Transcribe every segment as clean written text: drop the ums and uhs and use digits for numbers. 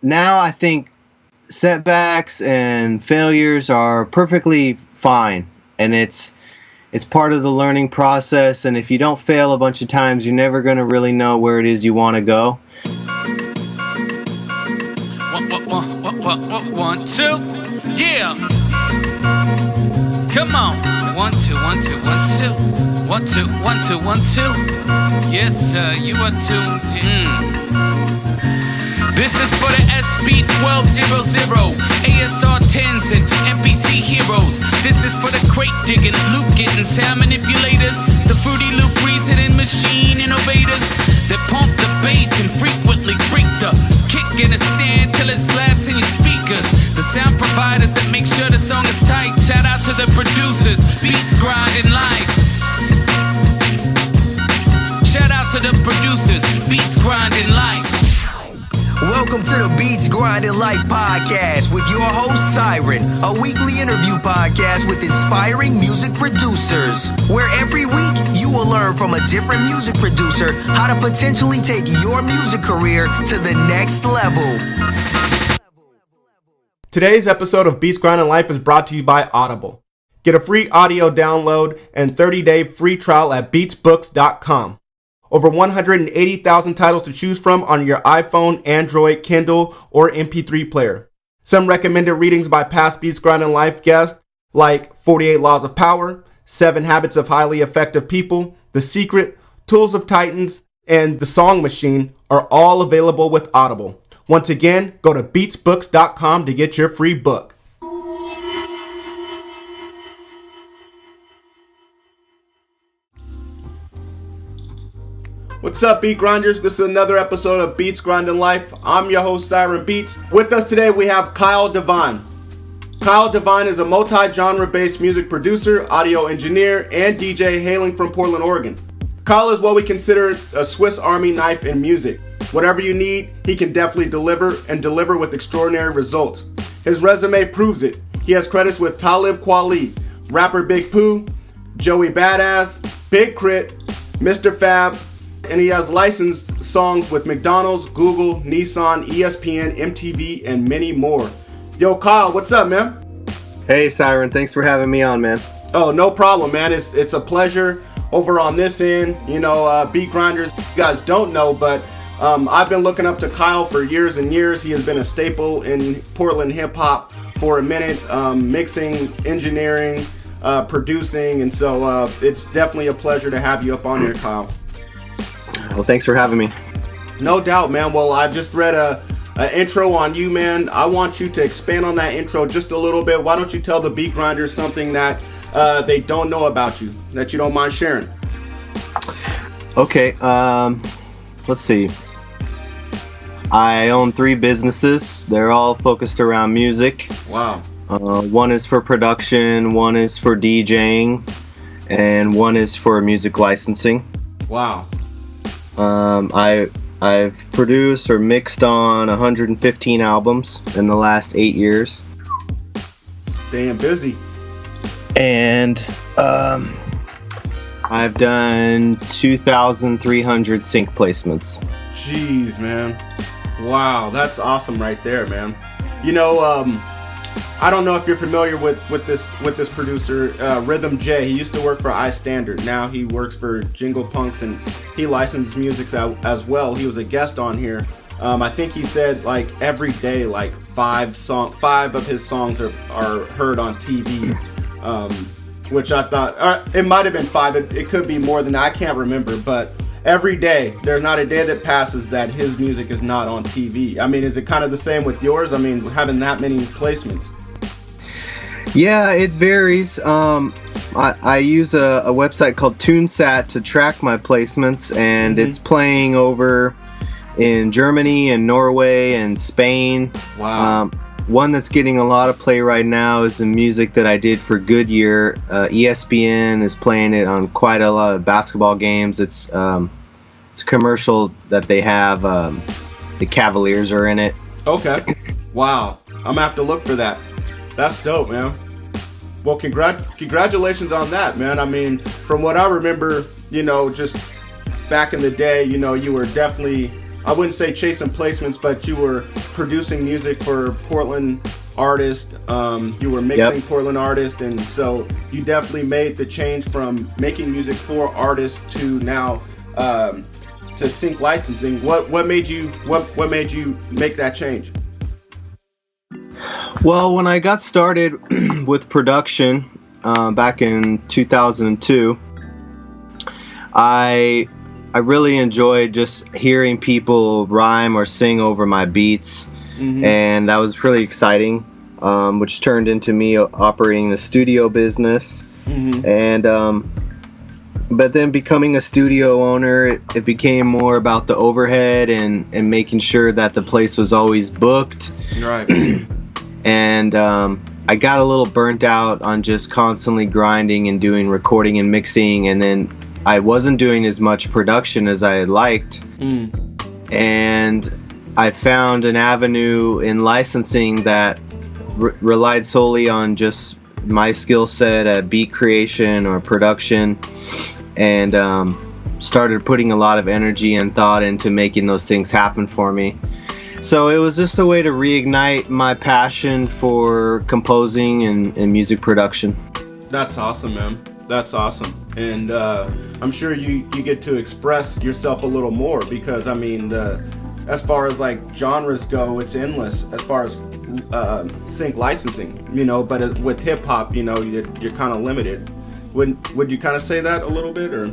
now I think setbacks and failures are perfectly fine, and it's part of the learning process. And if you don't fail a bunch of times, you're never going to really know where it is you want to go. 1, 2, yeah. Come on. 1, 2, 1, 2, 1, 2. 1, 2, 1, 2, 1, 2. Yes, sir, you are tuned in. This is for the SB1200, ASR 10s and NPC heroes. This is for the crate digging, loop getting, sound manipulators, the Fruity Loop reasoning machine innovators that pump the bass and frequently freak the kick in a stand till it slaps in your speakers. The sound providers that make sure the song is tight. Shout out to the producers, beats grinding life. Shout out to the producers, beats grinding life. Welcome to the Beats Grinding Life podcast with your host Siren, a weekly interview podcast with inspiring music producers, where every week you will learn from a different music producer how to potentially take your music career to the next level. Today's episode of Beats Grinding Life is brought to you by Audible. Get a free audio download and 30-day free trial at beatsbooks.com. Over 180,000 titles to choose from on your iPhone, Android, Kindle, or MP3 player. Some recommended readings by past Beats Grinding Life guests like 48 Laws of Power, 7 Habits of Highly Effective People, The Secret, Tools of Titans, and The Song Machine are all available with Audible. Once again, go to beatsbooks.com to get your free book. What's up, Beat Grinders? This is another episode of Beats Grinding Life. I'm your host, Siren Beats. With us today, we have Kyle Devine. Kyle Devine is a multi-genre based music producer, audio engineer, and DJ hailing from Portland, Oregon. Kyle is what we consider a Swiss Army knife in music. Whatever you need, he can definitely deliver, and deliver with extraordinary results. His resume proves it. He has credits with Talib Kweli, rapper Big Pooh, Joey Badass, Big Crit, Mr. Fab, and he has licensed songs with McDonald's, Google, Nissan, ESPN, MTV, and many more. Yo, Kyle, what's up, man? Hey, Siren, thanks for having me on, man. Oh, no problem, man. It's a pleasure over on this end. You know, Beat Grinders, you guys don't know, but I've been looking up to Kyle for years and years. He has been a staple in Portland hip-hop for a minute, mixing, engineering, producing, and so it's definitely a pleasure to have you up on here, Kyle. Well, thanks for having me. No doubt, man. Well, I just read a intro on you, man. I want you to expand on that intro just a little bit. Why don't you tell the Beat Grinders something that they don't know about you, that you don't mind sharing? Okay, let's see. I own 3 businesses. They're all focused around music. Wow. One is for production, one is for DJing, and one is for music licensing. Wow. I've produced or mixed on 115 albums in the last 8 years. Damn busy. And I've done 2,300 sync placements. Jeez, man. Wow, that's awesome right there, man. You know, I don't know if you're familiar with this producer, Rhythm J. He used to work for iStandard. Now he works for Jingle Punks, and he licenses music as well. He was a guest on here. I think he said like every day, like 5 of his songs are heard on TV, which I thought it might have been 5. It could be more than that. I can't remember, but every day, there's not a day that passes that his music is not on TV. I mean, is it kind of the same with yours? I mean, having that many placements. Yeah, it varies. I use a website called TuneSat to track my placements, and it's playing over in Germany and Norway and Spain. Wow. One that's getting a lot of play right now is the music that I did for Goodyear. ESPN is playing it on quite a lot of basketball games. It's a commercial that they have. The Cavaliers are in it. Okay. Wow. I'm gonna have to look for that. That's dope, man. Well, congratulations on that, man. I mean, from what I remember, you know, just back in the day, you know, you were definitely I wouldn't say chasing placements, but you were producing music for Portland artists. You were mixing Portland artists, and so you definitely made the change from making music for artists to now to sync licensing. What made you make that change? Well, when I got started with production back in 2002, I really enjoyed just hearing people rhyme or sing over my beats, and that was really exciting, which turned into me operating a studio business. And but then becoming a studio owner, it became more about the overhead and making sure that the place was always booked. Right. And I got a little burnt out on just constantly grinding and doing recording and mixing, and then I wasn't doing as much production as I had liked. And I found an avenue in licensing that relied solely on just my skill set at beat creation or production, and started putting a lot of energy and thought into making those things happen for me. So it was just a way to reignite my passion for composing and music production. That's awesome, man. That's awesome. And I'm sure you get to express yourself a little more, because I mean, as far as like genres go, it's endless as far as sync licensing, but with hip hop, you're kind of limited. Would you kind of say that a little bit, or?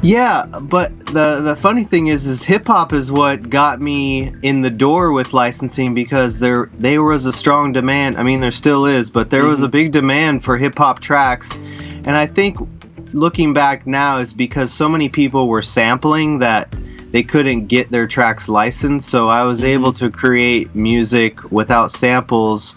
Yeah, but the funny thing is hip hop is what got me in the door with licensing, because there was a strong demand. I mean, there still is, but there was a big demand for hip hop tracks, and I think looking back now is because so many people were sampling that they couldn't get their tracks licensed. So I was able to create music without samples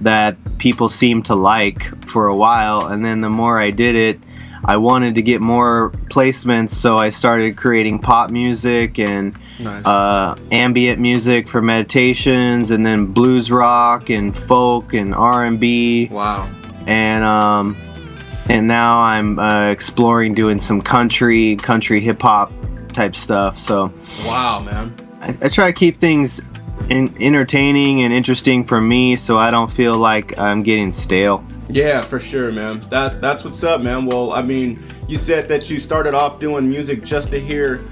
that people seemed to like for a while, and then the more I did it, I wanted to get more placements, so I started creating pop music and ambient music for meditations, and then blues rock and folk and R&B. Wow. And now I'm exploring doing some country hip hop type stuff. So wow, man. I try to keep things entertaining and interesting for me, so I don't feel like I'm getting stale. Yeah, for sure, man. That's what's up, man. Well, I mean, you said that you started off doing music just to hear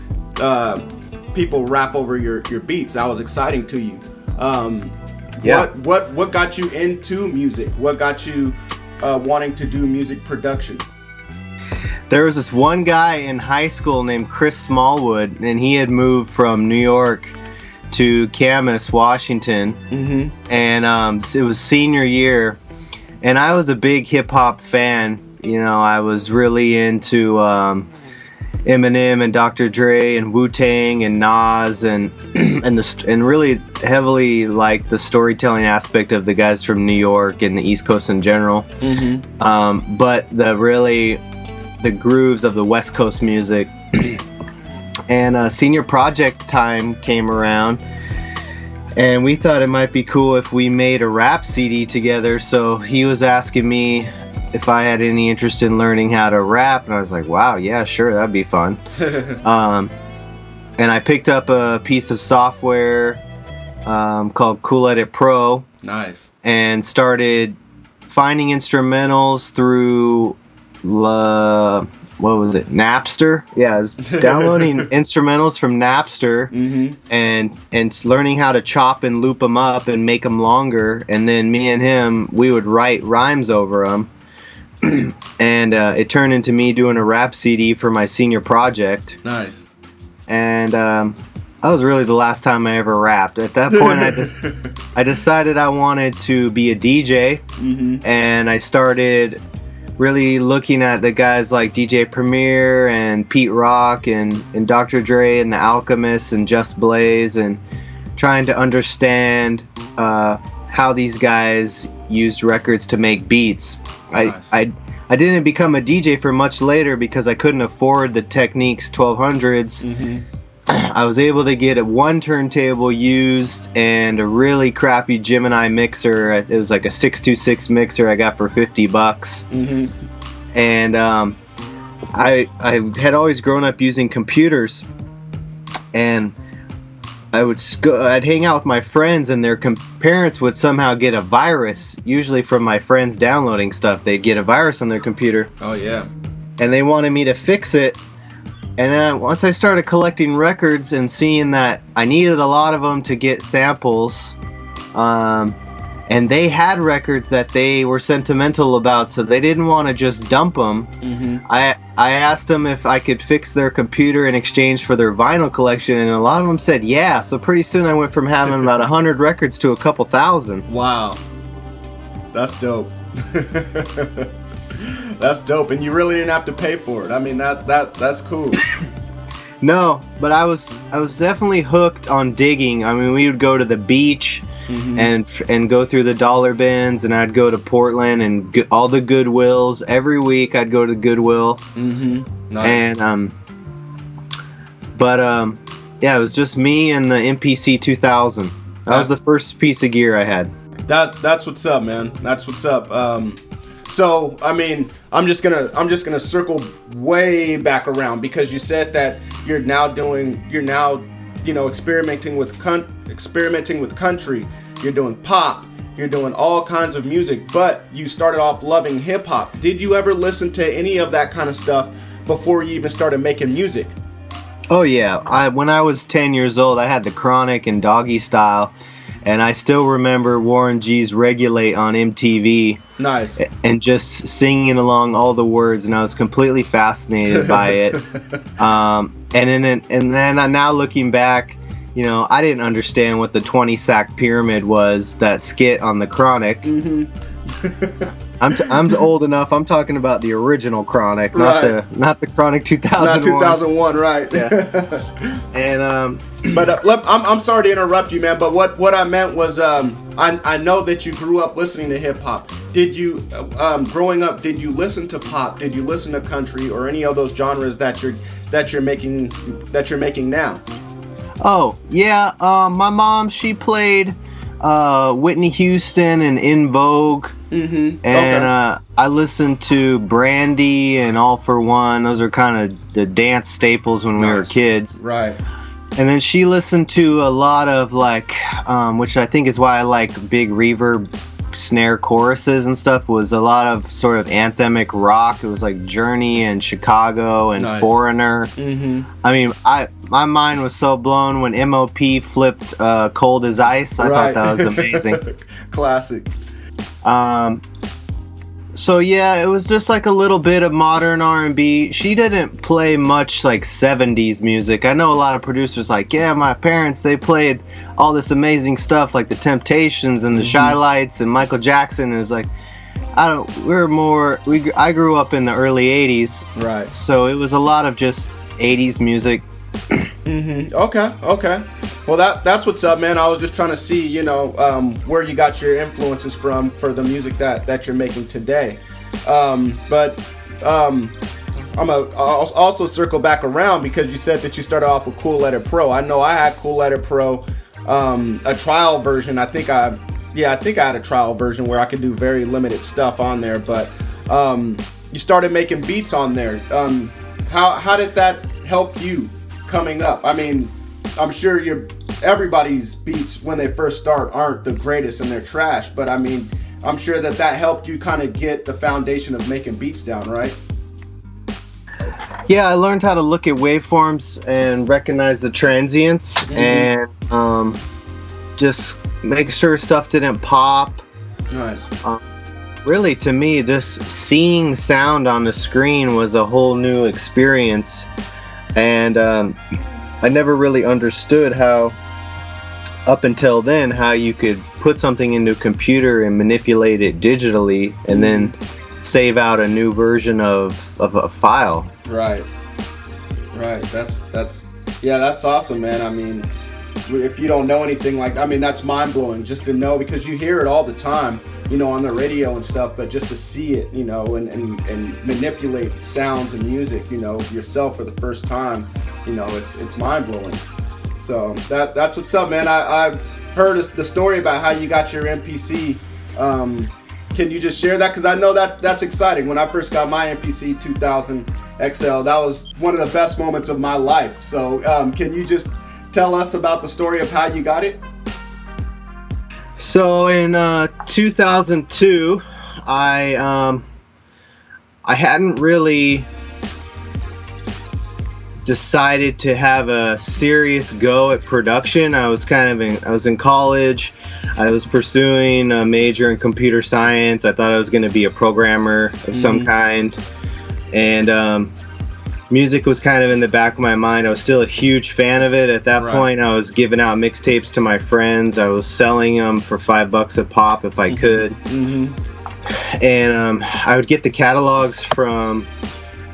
people rap over your beats. That was exciting to you. What got you into music? What got you wanting to do music production? There was this one guy in high school named Chris Smallwood, and he had moved from New York to Camas, Washington, and it was senior year, and I was a big hip hop fan. I was really into Eminem and Dr. Dre and Wu-Tang and Nas and really heavily like the storytelling aspect of the guys from New York and the East Coast in general. But the grooves of the West Coast music. And senior project time came around, and we thought it might be cool if we made a rap CD together. So he was asking me if I had any interest in learning how to rap, and I was like, wow, yeah, sure, that'd be fun. And I picked up a piece of software called Cool Edit Pro. Nice. And started finding instrumentals through Napster? Yeah, I was downloading instrumentals from Napster and learning how to chop and loop them up and make them longer. And then me and him, we would write rhymes over them. And it turned into me doing a rap CD for my senior project. Nice. And that was really the last time I ever rapped. At that point, I decided I wanted to be a DJ, and I started really looking at the guys like DJ Premier and Pete Rock and Dr. Dre and The Alchemists and Just Blaze, and trying to understand how these guys used records to make beats. Nice. I didn't become a DJ for much later because I couldn't afford the Technics 1200s. I was able to get one turntable used and a really crappy Gemini mixer. It was like a 626 mixer I got for $50. And I had always grown up using computers, and I'd hang out with my friends, and their parents would somehow get a virus, usually from my friends downloading stuff. They'd get a virus on their computer. Oh, yeah. And they wanted me to fix it. And then once I started collecting records and seeing that I needed a lot of them to get samples, and they had records that they were sentimental about, so they didn't want to just dump them. Mm-hmm. I asked them if I could fix their computer in exchange for their vinyl collection, and a lot of them said yeah. So pretty soon I went from having about 100 records to a couple thousand. Wow. That's dope. That's dope, and you really didn't have to pay for it. I mean, that's cool. No, but I was definitely hooked on digging. I mean, we would go to the beach, mm-hmm. and go through the dollar bins, and I'd go to Portland and all the Goodwills. Every week I'd go to Goodwill. Mm-hmm. Nice. And yeah, it was just me and the MPC 2000. That was the first piece of gear I had. That's what's up, man. That's what's up. So, I mean, I'm just gonna circle way back around, because you said that you're now experimenting with country, you're doing pop, you're doing all kinds of music, but you started off loving hip hop. Did you ever listen to any of that kind of stuff before you even started making music? Oh yeah, when I was 10 years old, I had the Chronic and Doggy Style. And I still remember Warren G's Regulate on MTV. Nice. And just singing along all the words, and I was completely fascinated by it. And then I'm now looking back, I didn't understand what the 20 sack pyramid was, that skit on the Chronic. Mm-hmm. I'm old enough. I'm talking about the original Chronic, not the Chronic 2001. Not 2001, right? Yeah. And but I'm sorry to interrupt you, man. But what I meant was, I know that you grew up listening to hip hop. Did you, growing up, did you listen to pop? Did you listen to country or any of those genres that you're making now? Oh yeah, my mom, she played Whitney Houston and In Vogue. Mm-hmm. And okay. I listened to Brandy and All for One. Those are kind of the dance staples when we were kids. Right. And then she listened to a lot of which I think is why I like big reverb snare choruses and stuff, was a lot of sort of anthemic rock. It was like Journey and Chicago and Foreigner. Mm-hmm. I mean, my mind was so blown when MOP flipped Cold as Ice. I thought that was amazing. Classic. So yeah, it was just like a little bit of modern R&B. She didn't play much like 70s music. I know a lot of producers my parents, they played all this amazing stuff like the Temptations and the Shy Lights and Michael Jackson. It was like, I grew up in the early 80s. Right. So it was a lot of just 80s music. Mm-hmm. Okay. Well, that's what's up, man. I was just trying to see, where you got your influences from for the music that you're making today. But I'm gonna also circle back around, because you said that you started off with Cool Edit Pro. I know I had Cool Edit Pro, a trial version. I think I had a trial version where I could do very limited stuff on there. But you started making beats on there. How did that help you coming up? I mean, I'm sure everybody's beats when they first start aren't the greatest and they're trash, but I mean, I'm sure that helped you kind of get the foundation of making beats down, right? Yeah, I learned how to look at waveforms and recognize the transients, and just make sure stuff didn't pop. Nice. Really, to me, just seeing sound on the screen was a whole new experience. And I never really understood how, up until then, how you could put something into a computer and manipulate it digitally and then save out a new version of a file. Right. That's awesome, man. I mean, if you don't know anything that's mind-blowing just to know, because you hear it all the time, on the radio and stuff, but just to see it, and manipulate sounds and music, yourself for the first time, it's mind-blowing. So that's what's up, man. I've heard the story about how you got your MPC. Can you just share that? Because I know that's exciting. When I first got my MPC 2000, XL. That was one of the best moments of my life. So can you just tell us about the story of how you got it? So in 2002, I hadn't really decided to have a serious go at production. I was in college. I was pursuing a major in computer science. I thought I was going to be a programmer of some kind, and music was kind of in the back of my mind. I was still a huge fan of it at that point. I was giving out mixtapes to my friends. I was selling them for $5 a pop if I could. And I would get the catalogs from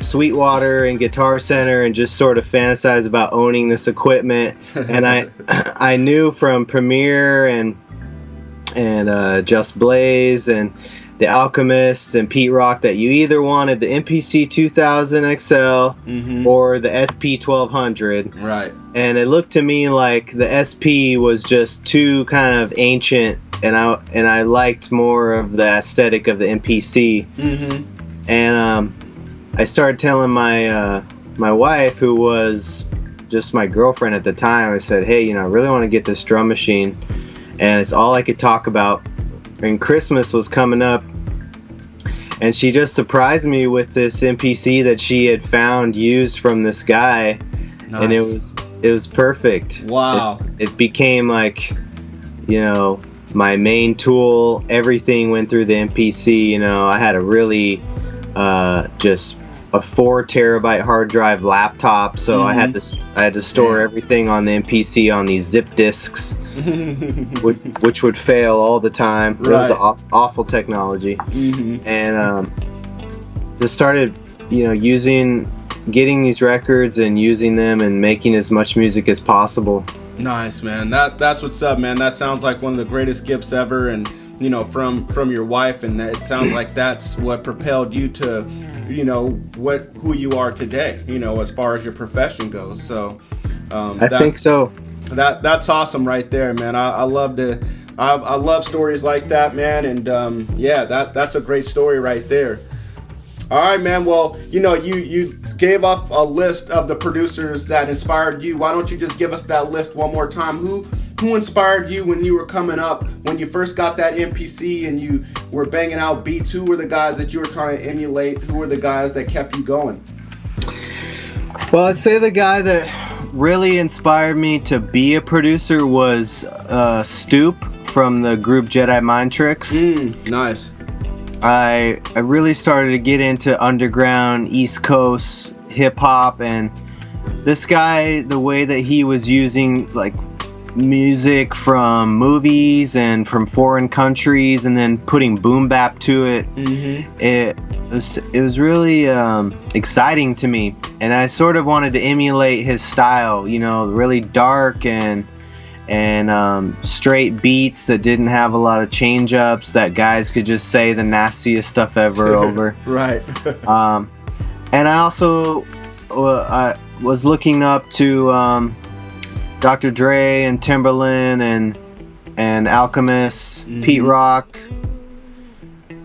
Sweetwater and Guitar Center and just sort of fantasize about owning this equipment. And I knew from Premiere and Just Blaze and The Alchemist and Pete Rock that you either wanted the MPC 2000 XL or the SP 1200. Right. And it looked to me like the SP was just too kind of ancient, and I liked more of the aesthetic of the MPC. And I started telling my wife, who was just my girlfriend at the time, I said, hey, I really want to get this drum machine. And it's all I could talk about. And Christmas was coming up, and she just surprised me with this MPC that she had found used from this guy. Nice. And it was perfect. Wow. It became like, my main tool. Everything went through the MPC. I had a really just a 4 terabyte hard drive laptop, so I had to store everything on the MPC on these zip disks, which would fail all the time. It was awful technology, and just started getting these records and using them and making as much music as possible. Nice, man. That's what's up, man. That sounds like one of the greatest gifts ever, and from your wife, and it sounds like that's what propelled you to who you are today, as far as your profession goes. So I think so. That's awesome right there, man. I love stories like that, man. And that's a great story right there. All right, man. Well, you gave off a list of the producers that inspired you. Why don't you just give us that list one more time? Who inspired you when you were coming up, when you first got that MPC and you were banging out beats? Who were the guys that you were trying to emulate? Who were the guys that kept you going? Well, I'd say the guy that really inspired me to be a producer was Stoop from the group Jedi Mind Tricks. Nice. I really started to get into underground East Coast hip hop, and this guy, the way that he was using like music from movies and from foreign countries and then putting boom bap to it, it was really exciting to me, and I sort of wanted to emulate his style, really dark and straight beats that didn't have a lot of change ups, that guys could just say the nastiest stuff ever over. Right. And I also I was looking up to Dr. Dre and Timberland and Alchemist, Pete Rock,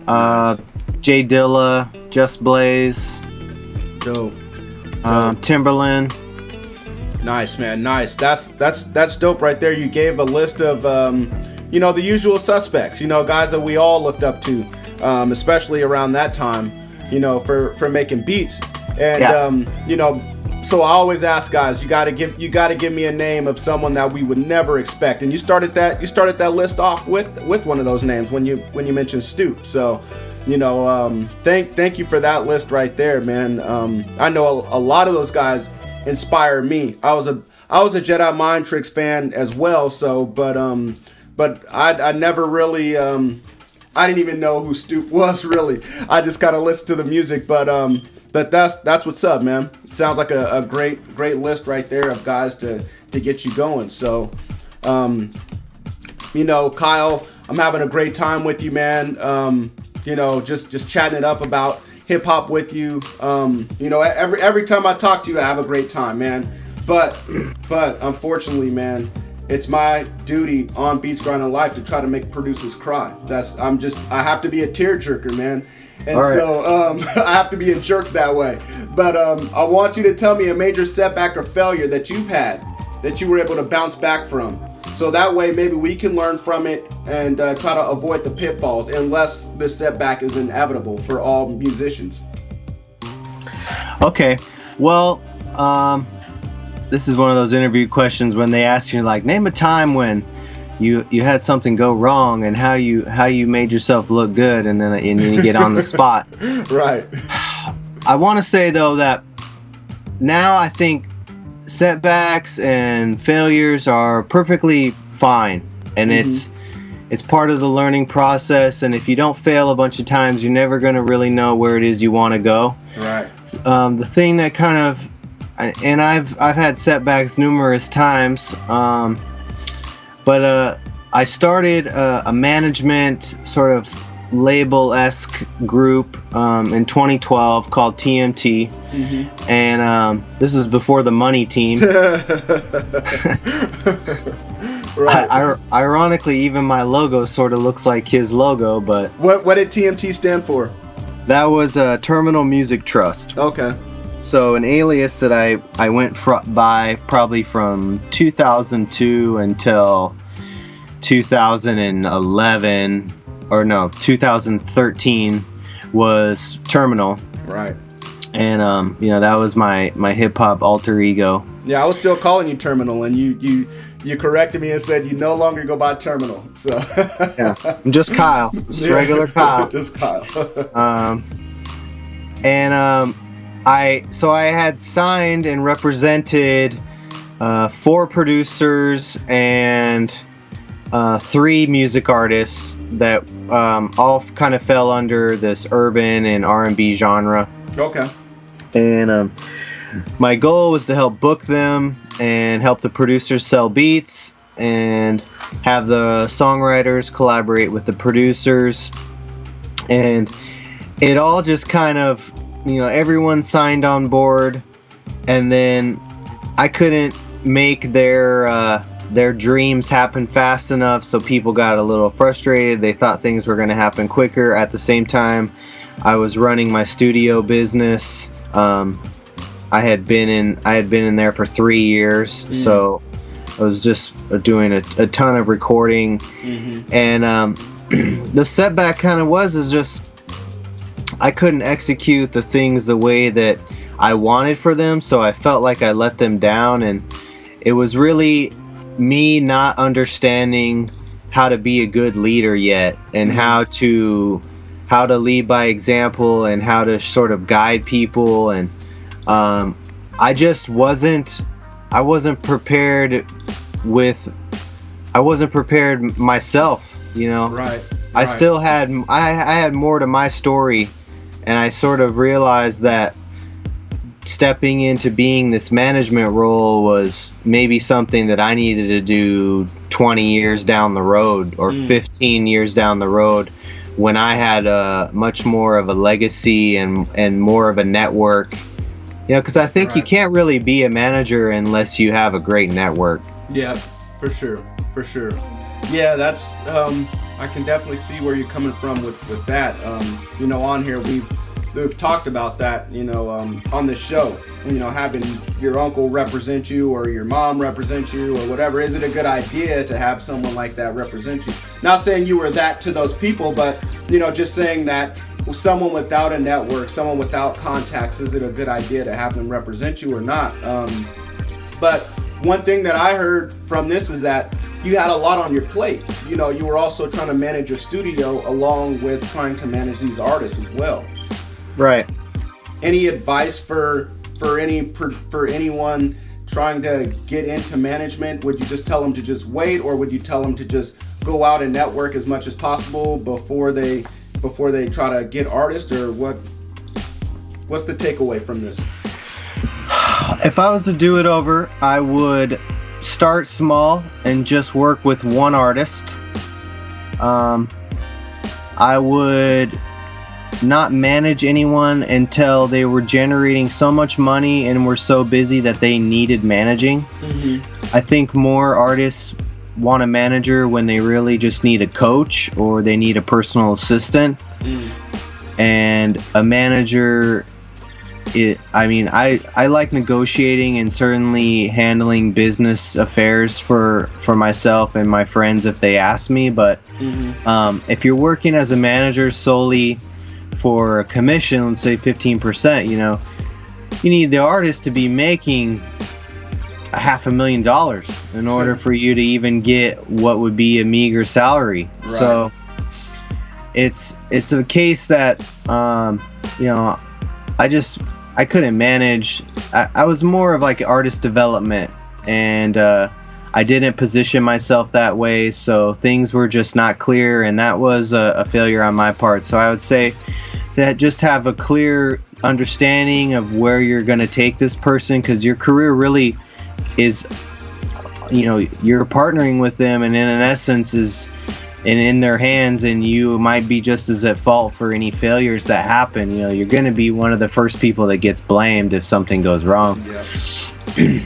Nice. Jay Dilla, Just Blaze, Dope. Timberland. Nice, man. Nice. That's dope right there. You gave a list of the usual suspects, guys that we all looked up to, especially around that time, for making beats. And so I always ask guys, you gotta give me a name of someone that we would never expect. And you started that list off with one of those names when you mentioned Stoop. So thank you for that list right there, man. I know a lot of those guys inspire me. I was a Jedi Mind Tricks fan as well. So, but I never really, I didn't even know who Stoop was really. I just kind of listened to the music. But that's what's up, man. It sounds like a great list right there of guys to get you going. So, Kyle, I'm having a great time with you, man. Just chatting it up about hip hop with you. Every time I talk to you, I have a great time, man. But unfortunately, man, it's my duty on Beats Grinding Life to try to make producers cry. I have to be a tearjerker, man. And so I have to be a jerk that way. But I want you to tell me a major setback or failure that you've had that you were able to bounce back from. So that way maybe we can learn from it and try to avoid the pitfalls, unless this setback is inevitable for all musicians. Okay. Well, this is one of those interview questions when they ask you, like, name a time when you had something go wrong and how you made yourself look good, and then you get on the spot. Right. I want to say, though, that now I think setbacks and failures are perfectly fine, and it's part of the learning process, and if you don't fail a bunch of times, you're never going to really know where it is you want to go. Right. The thing that kind of, and I've had setbacks numerous times, but I started a management sort of label-esque group in 2012 called TMT, and this was before the Money Team. Right. Ironically, even my logo sort of looks like his logo, but what did TMT stand for? That was Terminal Music Trust. Okay. So an alias that I went by probably from 2002 until 2011, or no, 2013 was Terminal. Right. And that was my hip hop alter ego. Yeah, I was still calling you Terminal, and you corrected me and said you no longer go by Terminal. So yeah, I'm just Kyle, just regular Kyle. Just Kyle. I had signed and represented 4 producers and 3 music artists that all kind of fell under this urban and R&B genre. Okay. And my goal was to help book them and help the producers sell beats and have the songwriters collaborate with the producers. And it all just kind of, everyone signed on board, and then I couldn't make their dreams happen fast enough, so people got a little frustrated. They thought things were going to happen quicker. At the same time, I was running my studio business. I had been in there for 3 years, so I was just doing a ton of recording, and the setback kind of is just I couldn't execute the things the way that I wanted for them, so I felt like I let them down, and it was really me not understanding how to be a good leader yet, and how to lead by example, and how to sort of guide people, and I wasn't prepared myself, Right. I still had I had more to my story, and I sort of realized that stepping into being this management role was maybe something that I needed to do 20 years down the road, or 15 years down the road, when I had much more of a legacy and more of a network. Because I think you can't really be a manager unless you have a great network. Yeah, for sure. Yeah, that's I can definitely see where you're coming from with that. On here we've talked about that, on the show. Having your uncle represent you, or your mom represent you, or whatever. Is it a good idea to have someone like that represent you? Not saying you were that to those people, but just saying that someone without a network, someone without contacts, is it a good idea to have them represent you or not? But one thing that I heard from this is that you had a lot on your plate. You were also trying to manage your studio along with trying to manage these artists as well. Right. Any advice for anyone trying to get into management? Would you just tell them to just wait, or would you tell them to just go out and network as much as possible before they try to get artists, or what's the takeaway from this? If I was to do it over, I would start small and just work with one artist. I would not manage anyone until they were generating so much money and were so busy that they needed managing. I think more artists want a manager when they really just need a coach or they need a personal assistant. and a manager, I like negotiating and certainly handling business affairs for myself and my friends if they ask me, but if you're working as a manager solely for a commission, let's say 15%, you need the artist to be making $500,000 in order for you to even get what would be a meager salary. Right. So it's a case that I couldn't manage. I was more of like artist development, and I didn't position myself that way, so things were just not clear, and that was a failure on my part. So I would say to just have a clear understanding of where you're going to take this person, because your career really is, you're partnering with them, and in essence is in their hands, and you might be just as at fault for any failures that happen. You're going to be one of the first people that gets blamed if something goes wrong. Yeah,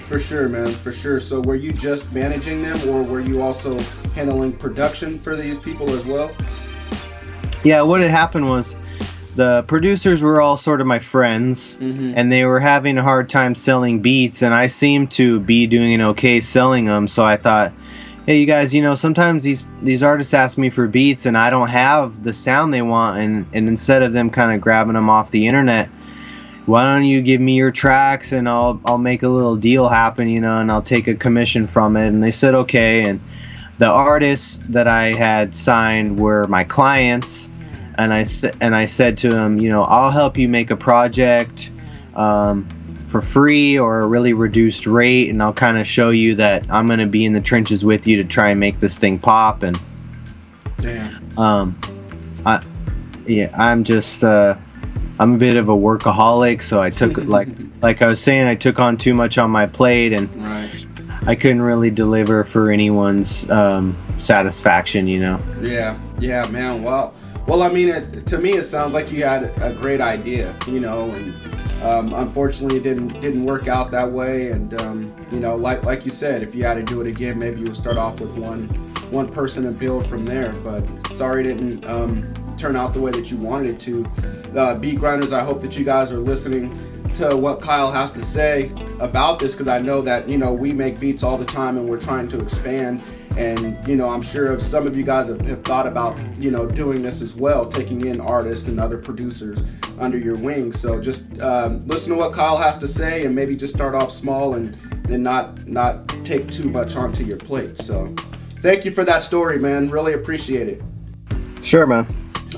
for sure, man, for sure. So were you just managing them, or were you also handling production for these people as well? Yeah, what had happened was the producers were all sort of my friends, and they were having a hard time selling beats, and I seemed to be doing an okay selling them. So I thought, hey, you guys, sometimes these artists ask me for beats and I don't have the sound they want, and instead of them kind of grabbing them off the internet, why don't you give me your tracks and I'll make a little deal happen, and I'll take a commission from it. And they said okay, and the artists that I had signed were my clients, and I said to them, I'll help you make a project for free or a really reduced rate, and I'll kind of show you that I'm going to be in the trenches with you to try and make this thing pop. And I'm a bit of a workaholic, so I took like I was saying, I took on too much on my plate, and I couldn't really deliver for anyone's satisfaction. Yeah, man. Well, I mean, to me, it sounds like you had a great idea, and unfortunately, it didn't work out that way. And like you said, if you had to do it again, maybe you'll start off with one person and build from there. But sorry, it didn't turn out the way that you wanted it to. Beat Grinders, I hope that you guys are listening to what Kyle has to say about this, because I know that we make beats all the time and we're trying to expand, and I'm sure some of you guys have thought about doing this as well, taking in artists and other producers under your wing. So just listen to what Kyle has to say, and maybe just start off small and then not take too much onto your plate. So thank you for that story, man. Really appreciate it. Sure, man.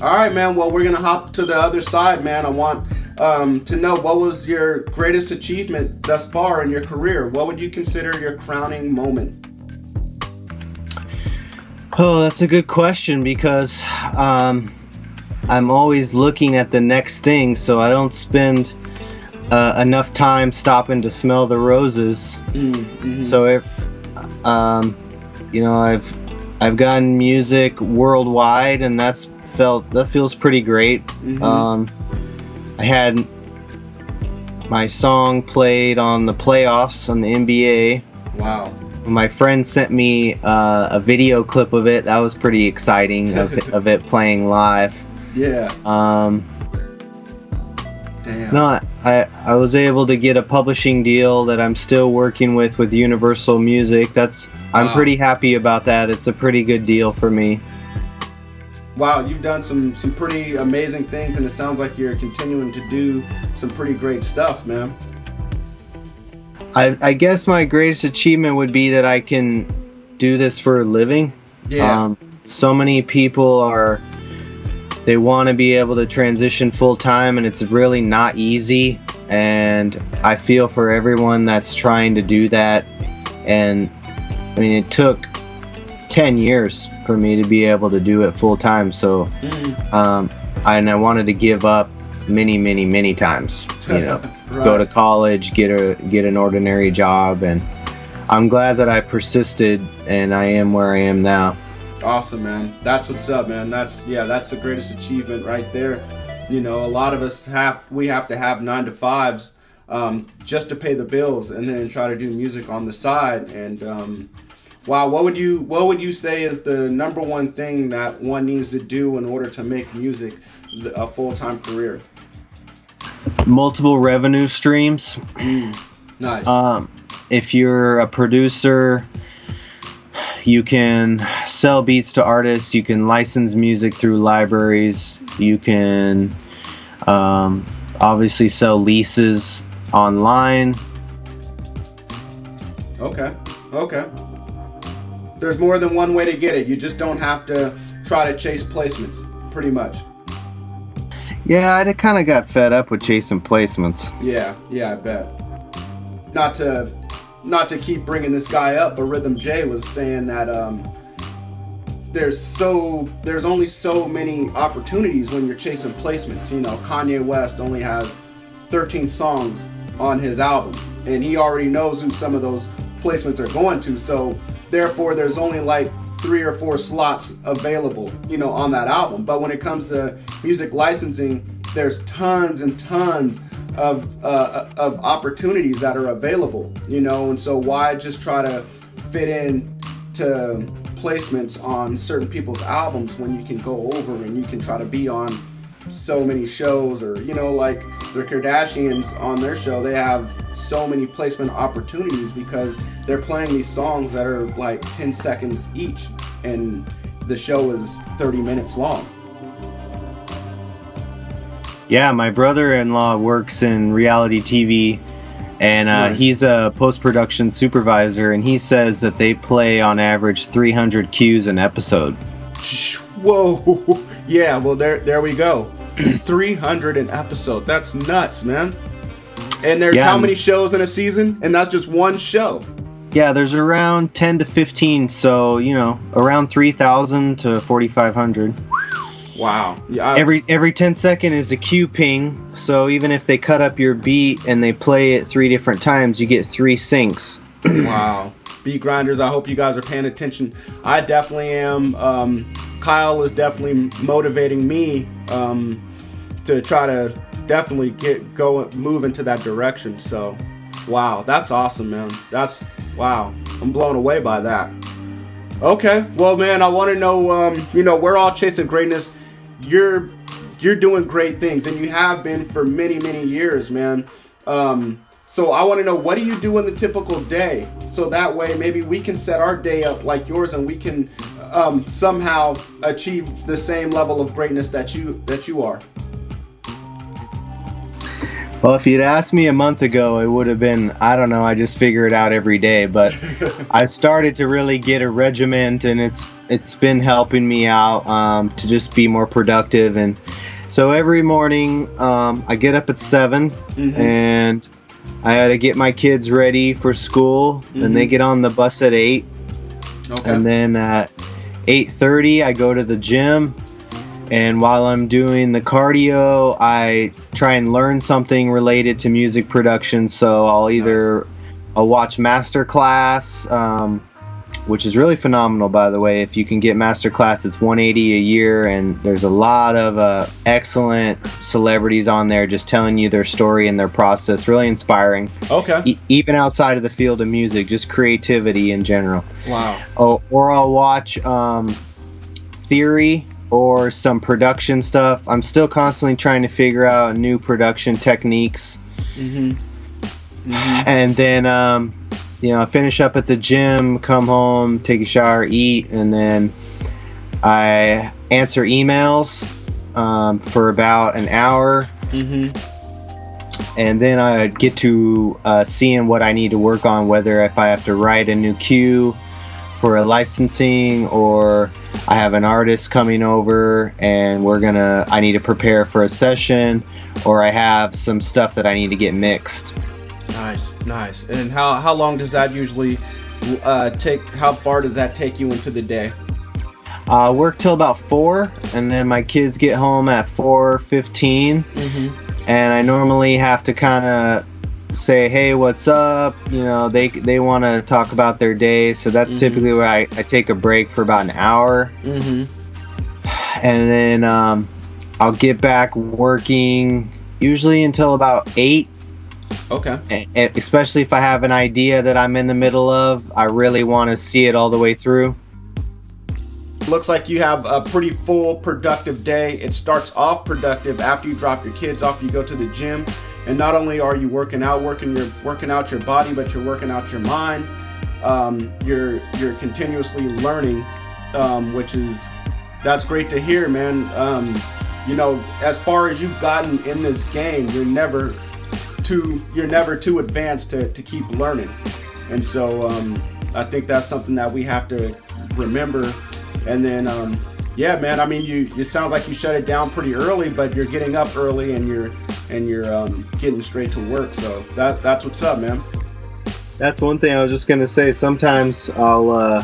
All right, man. Well, we're gonna hop to the other side, man. I want to know, what was your greatest achievement thus far in your career? What would you consider your crowning moment? Oh, that's a good question, because I'm always looking at the next thing, so I don't spend enough time stopping to smell the roses. So I've gotten music worldwide, and that feels pretty great. I had my song played on the playoffs on the NBA. Wow. My friend sent me a video clip of it. That was pretty exciting, of it playing live. Yeah. Damn. No, I was able to get a publishing deal that I'm still working with Universal Music. I'm pretty happy about that. It's a pretty good deal for me. Wow, you've done some pretty amazing things, and it sounds like you're continuing to do some pretty great stuff, man. I guess my greatest achievement would be that I can do this for a living. Yeah. So many people they want to be able to transition full time, and it's really not easy. And I feel for everyone that's trying to do that. And I mean, it took 10 years for me to be able to do it full time. So, and I wanted to give up many times, right. Go to college, get an ordinary job, and I'm glad that I persisted, and I am where I am now. Awesome, man. That's what's up, man. That's the greatest achievement right there. A lot of us have to have 9 to 5s just to pay the bills, and then try to do music on the side. And Wow, what would you say is the number one thing that one needs to do in order to make music a full-time career? Multiple revenue streams. Nice. If you're a producer, you can sell beats to artists, you can license music through libraries, you can obviously sell leases online. Okay. There's more than one way to get it. You just don't have to try to chase placements, pretty much. Yeah, I kind of got fed up with chasing placements. Yeah, I bet. Not to keep bringing this guy up, but Rhythm J was saying that there's only so many opportunities when you're chasing placements. You know, Kanye West only has 13 songs on his album, and he already knows who some of those placements are going to. So therefore, there's only like 3 or 4 slots available, you know, on that album. But when it comes to music licensing, there's tons and tons of opportunities that are available, you know. And so why just try to fit in to placements on certain people's albums when you can go over and you can try to be on so many shows? Or, you know, like the Kardashians on their show, they have so many placement opportunities because they're playing these songs that are like 10 seconds each, and the show is 30 minutes long. Yeah, my brother-in-law works in reality TV, and Nice. he's a post-production supervisor, and he says that they play on average 300 cues an episode. Whoa. Yeah, well, there we go. 300 an episode. That's nuts, man. And there's how many shows in a season? And that's just one show. Yeah, there's around 10 to 15, so, you know, around 3,000 to 4,500. Wow. Yeah. Every 10 second is a cue ping, so even if they cut up your beat and they play it 3 different times, you get 3 syncs. Wow. Beat grinders, I hope you guys are paying attention. I definitely am. Kyle is definitely motivating me to try to definitely move into that direction. So, wow, that's awesome, man. Wow. I'm blown away by that. Okay, well, man, I want to know, you know, we're all chasing greatness. You're doing great things, and you have been for many, many years, man. So I want to know, what do you do in the typical day? So that way, maybe we can set our day up like yours, and we can somehow achieve the same level of greatness that you are. Well, if you'd asked me a month ago, it would have been, I don't know, I just figure it out every day. But I started to really get a regiment, and it's been helping me out to just be more productive. And so every morning I get up at 7, and I had to get my kids ready for school, and they get on the bus at 8. Okay. And then at 8:30 I go to the gym. And while I'm doing the cardio, I try and learn something related to music production. So I'll watch Masterclass, which is really phenomenal, by the way. If you can get Masterclass, it's $180 a year, and there's a lot of excellent celebrities on there just telling you their story and their process. Really inspiring. Okay. Even outside of the field of music, just creativity in general. Wow. Or I'll watch Theory, or some production stuff. I'm still constantly trying to figure out new production techniques. And then, I finish up at the gym, come home, take a shower, eat, and then I answer emails for about an hour. And then I get to seeing what I need to work on, whether if I have to write a new cue for a licensing, or I have an artist coming over and I need to prepare for a session, or I have some stuff that I need to get mixed. Nice. And how long does that usually take? How far does that take you into the day? Work till about 4, and then my kids get home at 4:15, and I normally have to kind of say, hey, what's up? You know, they want to talk about their day, so that's typically where I take a break for about an hour. And then I'll get back working usually until about 8, Okay. And especially if I have an idea that I'm in the middle of, I really want to see it all the way through. Looks like you have a pretty full, productive day. It starts off productive after you drop your kids off. You go to the gym, and not only are you working out your body, but you're working out your mind. You're continuously learning, that's great to hear, man. As far as you've gotten in this game, you're never too advanced to keep learning, and so I think that's something that we have to remember. And then, yeah, man. I mean, it sounds like you shut it down pretty early, but you're getting up early and you're getting straight to work. So that's what's up, man. That's one thing I was just gonna say. Sometimes I'll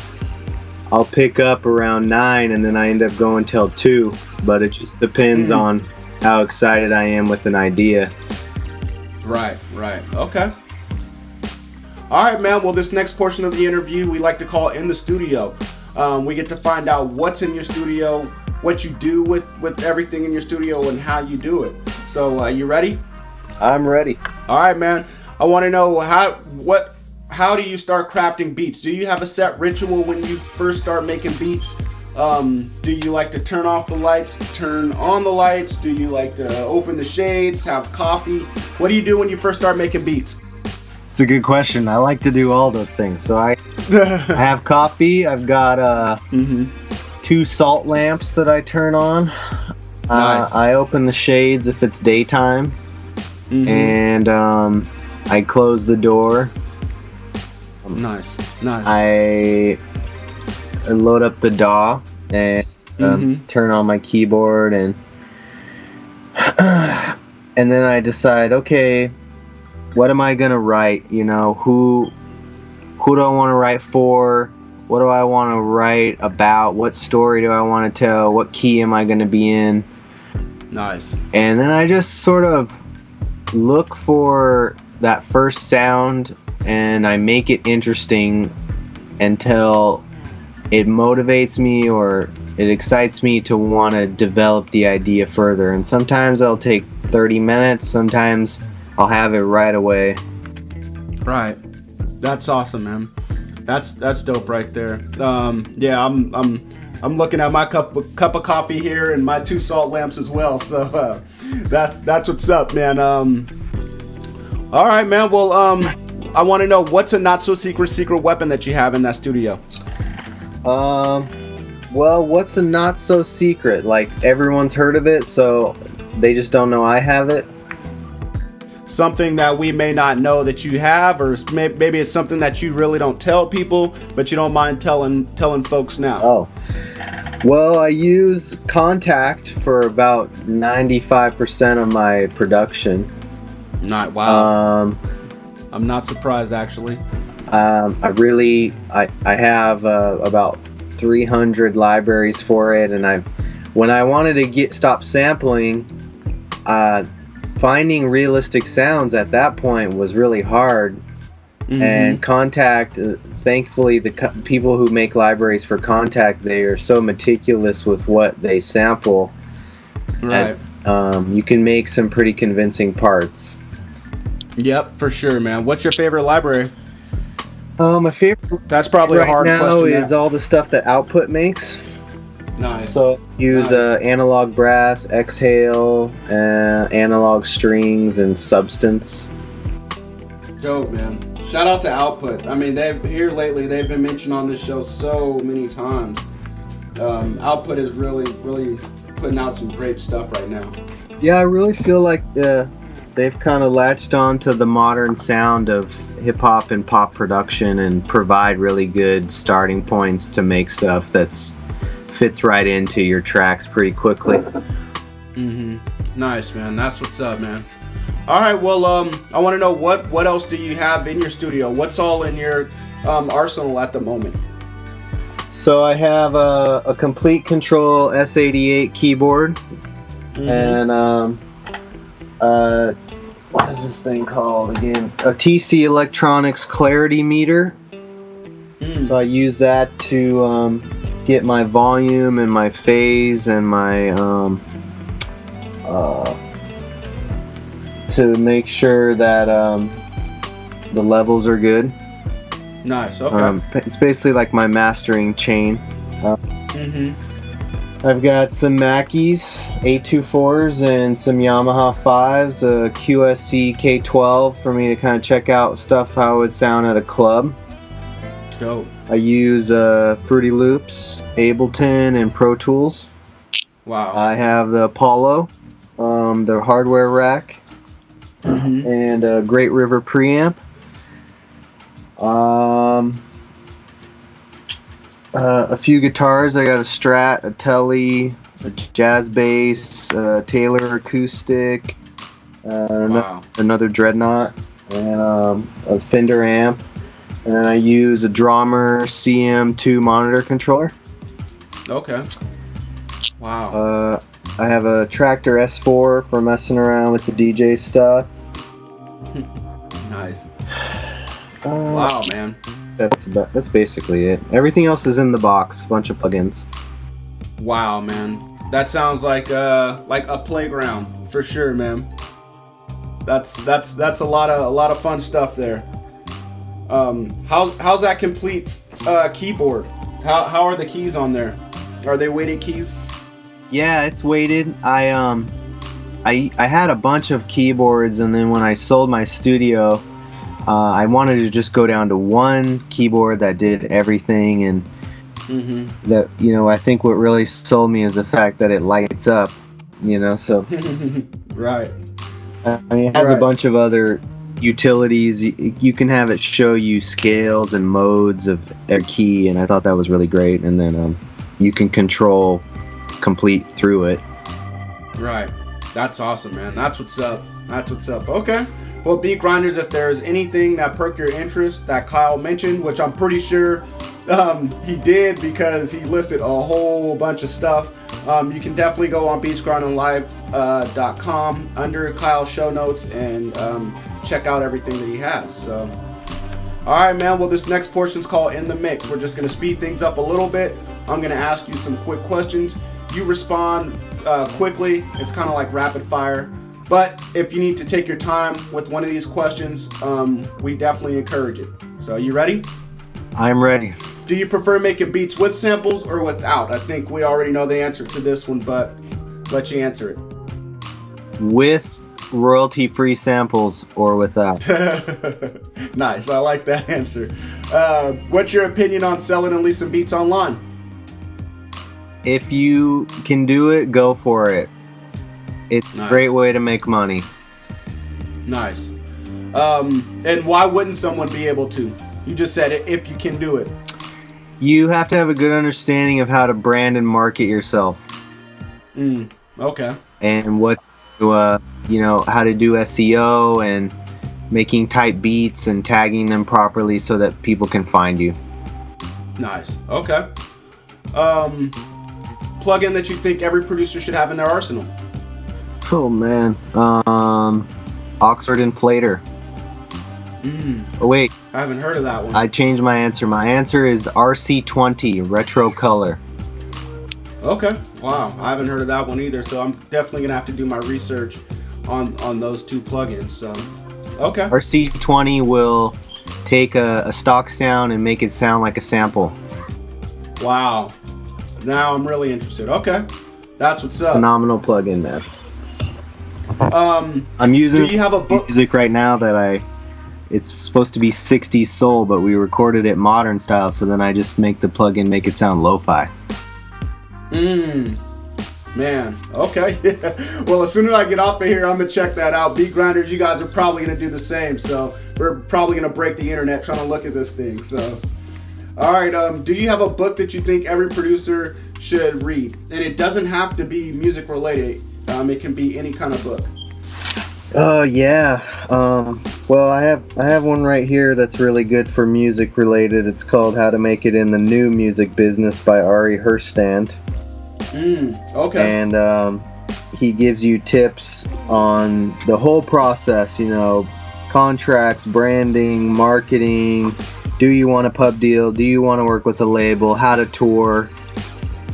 pick up around 9 and then I end up going till 2. But it just depends on how excited I am with an idea. Right. Okay. All right, man. Well, this next portion of the interview we like to call In the Studio. We get to find out what's in your studio, what you do with everything in your studio, and how you do it. So, you ready? I'm ready. All right, man. I want to know how do you start crafting beats? Do you have a set ritual when you first start making beats? Do you like to turn off the lights, turn on the lights? Do you like to open the shades, have coffee? What do you do when you first start making beats? It's a good question. I like to do all those things. So I have coffee. I've got 2 salt lamps that I turn on. Nice. I open the shades if it's daytime, and I close the door. Nice. I load up the DAW and turn on my keyboard, and then I decide, okay, what am I gonna write? Who do I want to write for? What do I want to write about? What story do I want to tell? What key am I going to be in? Nice. And then I just sort of look for that first sound and I make it interesting until it motivates me or it excites me to want to develop the idea further. And sometimes it'll take 30 minutes. Sometimes I'll have it right away. Right. That's awesome, man. That's dope right there. Yeah, I'm looking at my cup of coffee here and my 2 salt lamps as well. So that's what's up, man. All right, man. Well, I want to know, what's a not so secret weapon that you have in that studio? Well, what's a not so secret? Like, everyone's heard of it, so they just don't know I have it. Something that we may not know that you have, or maybe it's something that you really don't tell people, but you don't mind telling folks now. Oh, well, I use Contact for about 95% of my production. Not wow. I'm not surprised, actually. I have about 300 libraries for it, and when I wanted to stop sampling, finding realistic sounds at that point was really hard. And Contact, thankfully, the people who make libraries for Contact, they are so meticulous with what they sample. Right. That, you can make some pretty convincing parts. Yep, for sure, man. What's your favorite library? My favorite. That's probably a hard question. Right now is all the stuff that Output makes. Nice. So use Analog Brass, Exhale, Analog Strings, and Substance. Dope, man. Shout out to Output. I mean, they've been mentioned on this show so many times. Output is really putting out some great stuff right now. Yeah, I really feel like they've kind of latched on to the modern sound of hip-hop and pop production and provide really good starting points to make stuff that's fits right into your tracks pretty quickly. Nice, man. That's what's up, man. All right, well, I want to know what else do you have in your studio? What's all in your arsenal at the moment? So I have a Complete Control S88 keyboard, and what is this thing called again? A TC Electronics Clarity Meter. So I use that to get my volume and my phase and my to make sure that the levels are good. Nice. Okay. It's basically like my mastering chain. I've got some Mackeys 824s and some Yamaha 5s, a QSC K12 for me to kind of check out stuff how it would sound at a club. Dope. I use Fruity Loops, Ableton, and Pro Tools. Wow. I have the Apollo, the hardware rack, and a Great River preamp. A few guitars. I got a Strat, a Tele, a Jazz Bass, a Taylor acoustic, another Dreadnought, and a Fender amp. And then I use a Drummer CM2 monitor controller. Okay. Wow. I have a Tractor S4 for messing around with the DJ stuff. Nice. Wow, man. That's basically it. Everything else is in the box. Bunch of plugins. Wow, man. That sounds like a playground for sure, man. That's a lot of fun stuff there. How's that complete keyboard? How are the keys on there? Are they weighted keys? Yeah, it's weighted. I had a bunch of keyboards, and then when I sold my studio, I wanted to just go down to one keyboard that did everything, and that, I think what really sold me is the fact that it lights up, so. Right. I mean, it has a bunch of other utilities. You can have it show you scales and modes of a key, and I thought that was really great. And then you can control complete through it. Right. That's awesome, man. That's what's up. Okay. Well, Beat Grinders, if there's anything that perked your interest that Kyle mentioned, which I'm pretty sure he did because he listed a whole bunch of stuff, you can definitely go on beatsgrindinglive.com under Kyle's show notes and check out everything that he has. So, all right, man. Well, this next portion is called In the Mix. We're just going to speed things up a little bit. I'm going to ask you some quick questions. You respond quickly. It's kind of like rapid fire. But if you need to take your time with one of these questions, we definitely encourage it. So, you ready? I'm ready. Do you prefer making beats with samples or without? I think we already know the answer to this one, but let you answer it. With royalty-free samples or without? Nice. I like that answer. What's your opinion on selling and leasing beats online? If you can do it, go for it. It's a great way to make money. Nice. And why wouldn't someone be able to? You just said it, if you can do it. You have to have a good understanding of how to brand and market yourself. Okay. And what, how to do SEO and making type beats and tagging them properly so that people can find you. Nice. Okay. Plugin that you think every producer should have in their arsenal? Oh man, Oxford Inflator. Oh wait, I haven't heard of that one. I changed my answer. My answer is RC20 Retro Color. Okay. Wow, I haven't heard of that one either. So I'm definitely gonna have to do my research on those two plugins. So, okay. RC20 will take a stock sound and make it sound like a sample. Wow. Now I'm really interested. Okay, that's what's up. Phenomenal plugin, man. I'm using do you have a music right now that it's supposed to be 60s soul, but we recorded it modern style, so then I just make the plugin make it sound lo-fi. Man, okay. Well, as soon as I get off of here, I'm gonna check that out. Beat Grinders, you guys are probably gonna do the same, so we're probably gonna break the internet trying to look at this thing. So, all right. Do you have a book that you think every producer should read? And it doesn't have to be music related. It can be any kind of book. Yeah. Well, I have one right here that's really good for music related. It's called How to Make It in the New Music Business by Ari Herstand. Okay. And he gives you tips on the whole process, contracts, branding, marketing. Do you want a pub deal? Do you want to work with a label? How to tour?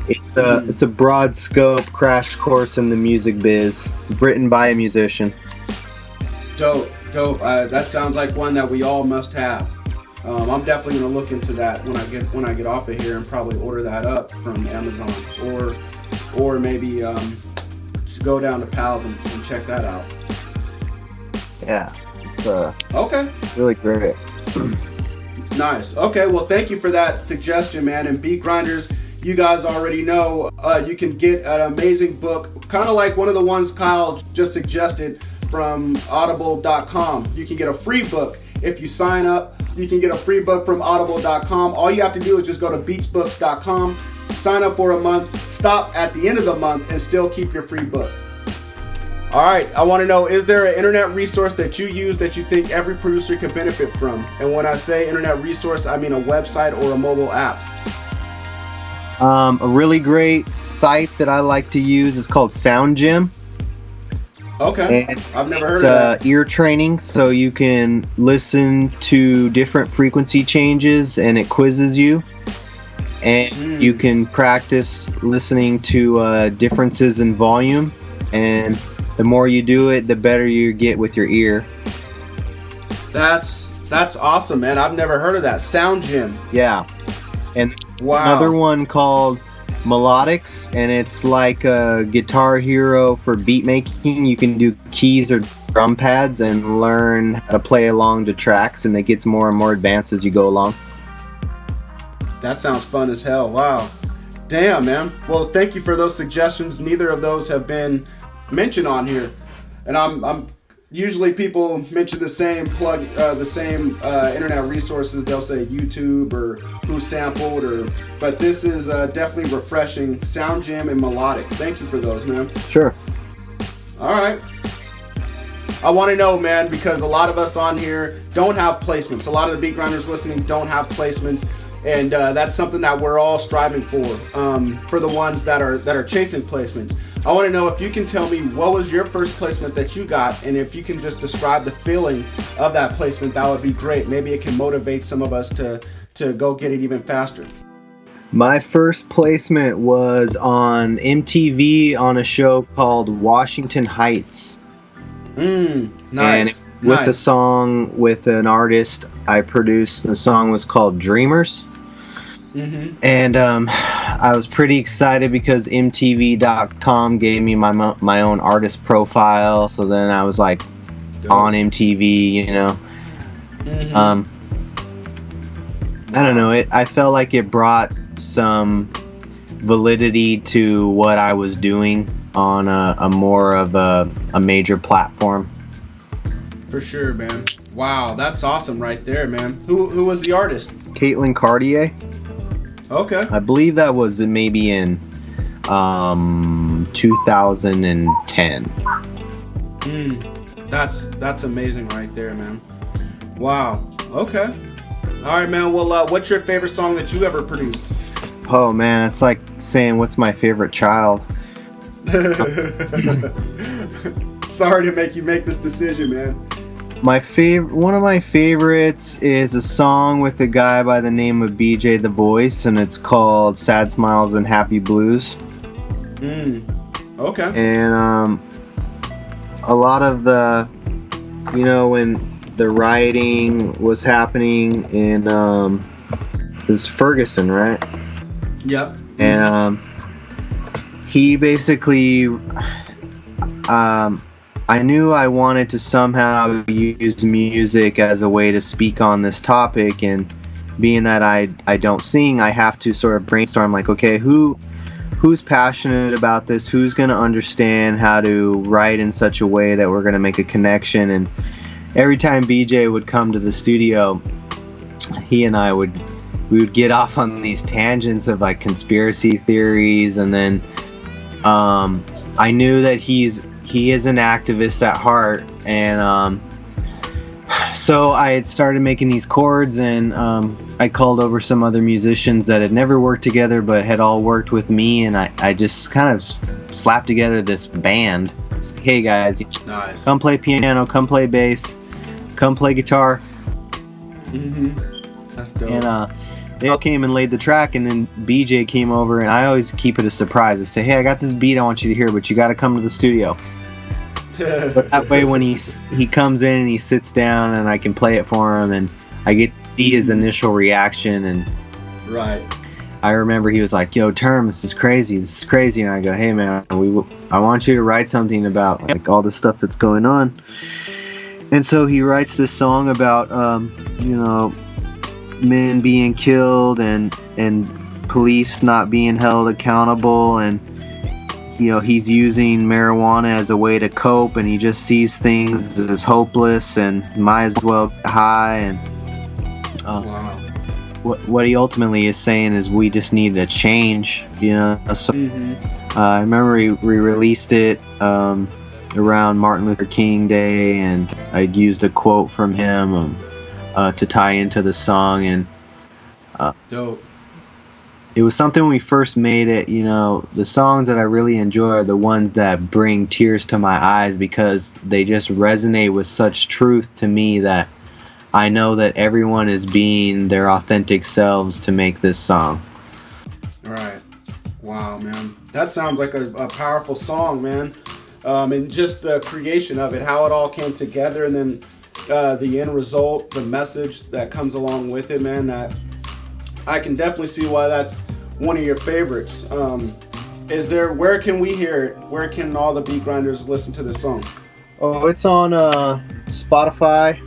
It's a broad scope crash course in the music biz, written by a musician. Dope. That sounds like one that we all must have. I'm definitely gonna look into that when I get off of here and probably order that up from Amazon or maybe just go down to Pals and check that out. Yeah. It's okay. Really great. Nice. Okay. Well, thank you for that suggestion, man. And Beat Grinders, you guys already know you can get an amazing book, kind of like one of the ones Kyle just suggested from audible.com. You can get a free book if you sign up. You can get a free book from audible.com. All you have to do is just go to beatsbooks.com, sign up for a month, stop at the end of the month, and still keep your free book. All right, I want to know, is there an internet resource that you use that you think every producer could benefit from? And when I say internet resource, I mean a website or a mobile app. A really great site that I like to use is called Sound Gym. Okay, and I've never heard of that. It's ear training, so you can listen to different frequency changes and it quizzes you. And you can practice listening to differences in volume. And the more you do it, the better you get with your ear. That's awesome, man. I've never heard of that. Sound Gym. Yeah. And wow. Another one called Melodics, and it's like a Guitar Hero for beat making. You can do keys or drum pads and learn how to play along to tracks, and it gets more and more advanced as you go along. That sounds fun as hell. Wow. Damn, man. Well, thank you for those suggestions. Neither of those have been mentioned on here, and I'm usually people mention the same internet resources. They'll say YouTube or Who Sampled, but this is definitely refreshing. Sound Gym and Melodic. Thank you for those, man. Sure. All right. I want to know, man, because a lot of us on here don't have placements. A lot of the beat grinders listening don't have placements. And that's something that we're all striving for the ones that are chasing placements. I want to know if you can tell me what was your first placement that you got, and if you can just describe the feeling of that placement, that would be great. Maybe it can motivate some of us to go get it even faster. My first placement was on MTV on a show called Washington Heights. Nice. And with a song with an artist I produced. The song was called Dreamers. Mm-hmm. And I was pretty excited because MTV.com gave me my own artist profile. So then I was like on MTV, you know. Mm-hmm. I don't know. I felt like it brought some validity to what I was doing on a more of a major platform. For sure, man. Wow, that's awesome right there, man. Who was the artist? Caitlin Cartier. Okay. I believe that was maybe in 2010. That's amazing right there, man. Wow. Okay. All right, man. Well, what's your favorite song that you ever produced? Oh man, it's like saying what's my favorite child. Sorry to make you make this decision, man. One of my favorites is a song with a guy by the name of BJ the Voice, and it's called Sad Smiles and Happy Blues. Okay. And a lot of the, when the rioting was happening in it was Ferguson, right? Yep. And he basically I knew I wanted to somehow use music as a way to speak on this topic, and being that I don't sing, I have to sort of brainstorm like, okay, who's passionate about this, who's going to understand how to write in such a way that we're going to make a connection. And every time BJ would come to the studio, he and I we would get off on these tangents of like conspiracy theories, and then I knew that he is an activist at heart, and so I had started making these chords, and I called over some other musicians that had never worked together but had all worked with me, and I just kind of slapped together this band. Like, hey guys, nice. Come play piano, come play bass, come play guitar. That's dope. And they all came and laid the track, and then BJ came over, and I always keep it a surprise. I say, hey, I got this beat I want you to hear, but you got to come to the studio. But that way, when he comes in and he sits down, and I can play it for him, and I get to see his initial reaction. And right. I remember he was like, "Yo, Term, this is crazy. This is crazy." And I go, "Hey, man, I want you to write something about like all the stuff that's going on." And so he writes this song about, men being killed and police not being held accountable, and he's using marijuana as a way to cope, and he just sees things as hopeless and might as well get high. And Wow. what he ultimately is saying is we just need a change, So I remember we released it around Martin Luther King Day, and I used a quote from him to tie into the song, and Dope. it was something when we first made it. The songs that I really enjoy are the ones that bring tears to my eyes, because they just resonate with such truth to me that I know that everyone is being their authentic selves to make this song. Right. Wow, man. That sounds like a powerful song, man. And just the creation of it, how it all came together, and then the end result, the message that comes along with it, man, that I can definitely see why that's one of your favorites. Where can we hear it? Where can all the beat grinders listen to this song? Oh, it's on Spotify,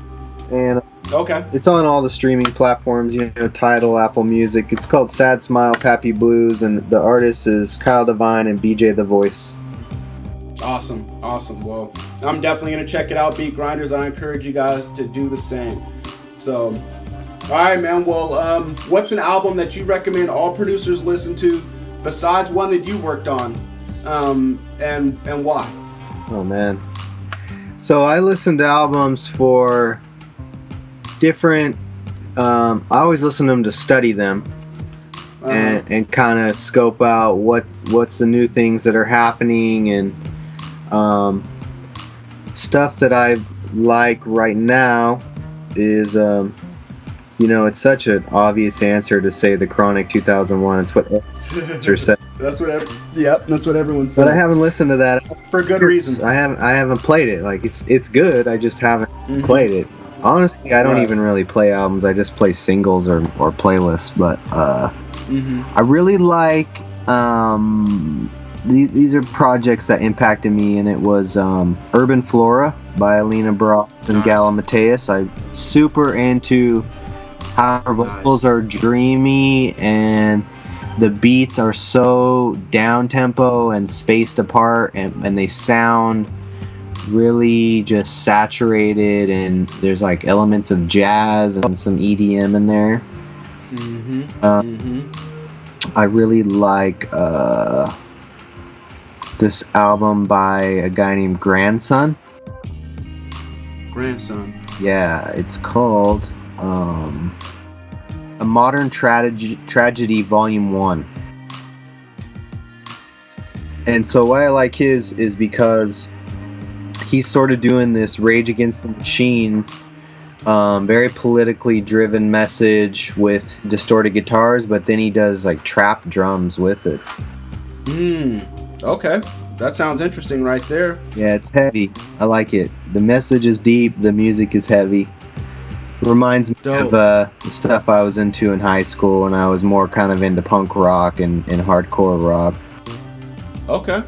and Okay. it's on all the streaming platforms, Tidal, Apple Music. It's called Sad Smiles, Happy Blues, and the artist is Kyle Devine and BJ The Voice. Awesome. Well, I'm definitely going to check it out, Beat Grinders. I encourage you guys to do the same. So, all right, man. Well, what's an album that you recommend all producers listen to besides one that you worked on, and why? Oh, man. So I listen to albums for different... I always listen to them to study them. And kind of scope out what's the new things that are happening, and stuff that I like right now is it's such an obvious answer to say The Chronic 2001. It's what answer said. That's what everyone says. But I haven't listened to that for good reason. I haven't played it. Like it's good. I just haven't played it. Honestly, I don't even really play albums. I just play singles or playlists. But I really like these are projects that impacted me, and it was Urban Flora by Alina Baraz and Gala Mateus. I'm super into how her vocals are dreamy, and the beats are so down tempo and spaced apart, and they sound really just saturated, and there's like elements of jazz and some EDM in there. I really like this album by a guy named Grandson. Yeah, it's called A Modern Tragedy Volume 1. And so why I like his is because he's sort of doing this Rage Against the Machine, very politically driven message with distorted guitars, but then he does like trap drums with it. Okay. That sounds interesting right there. Yeah, it's heavy. I like it. The message is deep. The music is heavy. Reminds me of the stuff I was into in high school, and I was more kind of into punk rock and hardcore rock. Okay.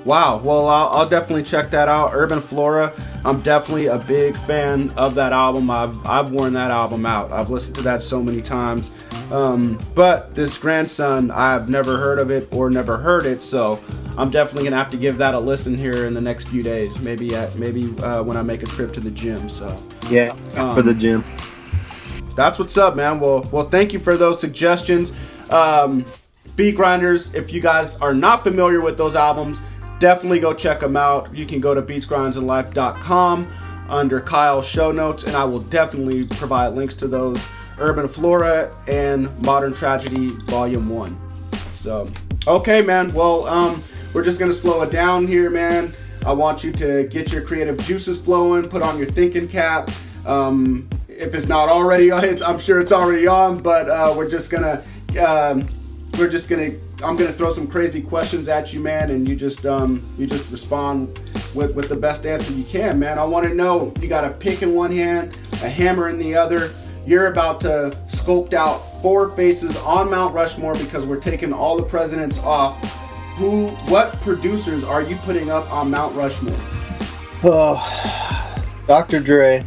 Wow. Well, I'll definitely check that out. Urban Flora. I'm definitely a big fan of that album. I've worn that album out. I've listened to that so many times. But this Grandson, I've never heard of it or never heard it, so I'm definitely gonna have to give that a listen here in the next few days. Maybe when I make a trip to the gym. So yeah, for the gym. That's what's up, man. Well, thank you for those suggestions. Beat Grinders, if you guys are not familiar with those albums, definitely go check them out. You can go to beatsgrindsandlife.com under Kyle's show notes, and I will definitely provide links to those. Urban Flora and Modern Tragedy Volume 1. So, okay, man. Well, we're just going to slow it down here, man. I want you to get your creative juices flowing, put on your thinking cap. If it's not already on, I'm sure it's already on, but I'm gonna throw some crazy questions at you, man, and you just respond with the best answer you can, man. I want to know, you got a pick in one hand, a hammer in the other. You're about to sculpt out 4 faces on Mount Rushmore because we're taking all the presidents off. What producers are you putting up on Mount Rushmore? Oh, Dr. Dre.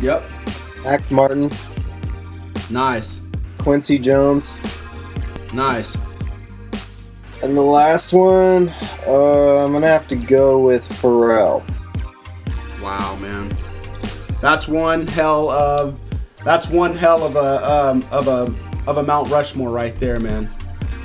Yep. Max Martin. Nice. Quincy Jones. Nice. And the last one, I'm gonna have to go with Pharrell. Wow, man. That's one hell of a Mount Rushmore right there, man.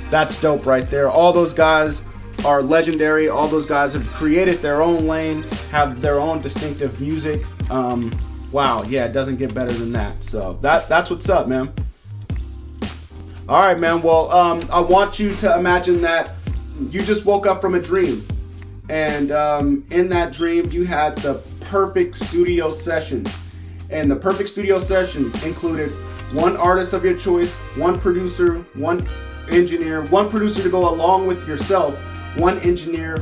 That's dope right there. All those guys are legendary. All those guys have created their own lane, have their own distinctive music. Wow, yeah, it doesn't get better than that. So that's what's up, man. All right, man. Well, I want you to imagine that you just woke up from a dream, and in that dream you had the perfect studio session, and the perfect studio session included one artist of your choice, one producer, one engineer, one producer to go along with yourself, one engineer,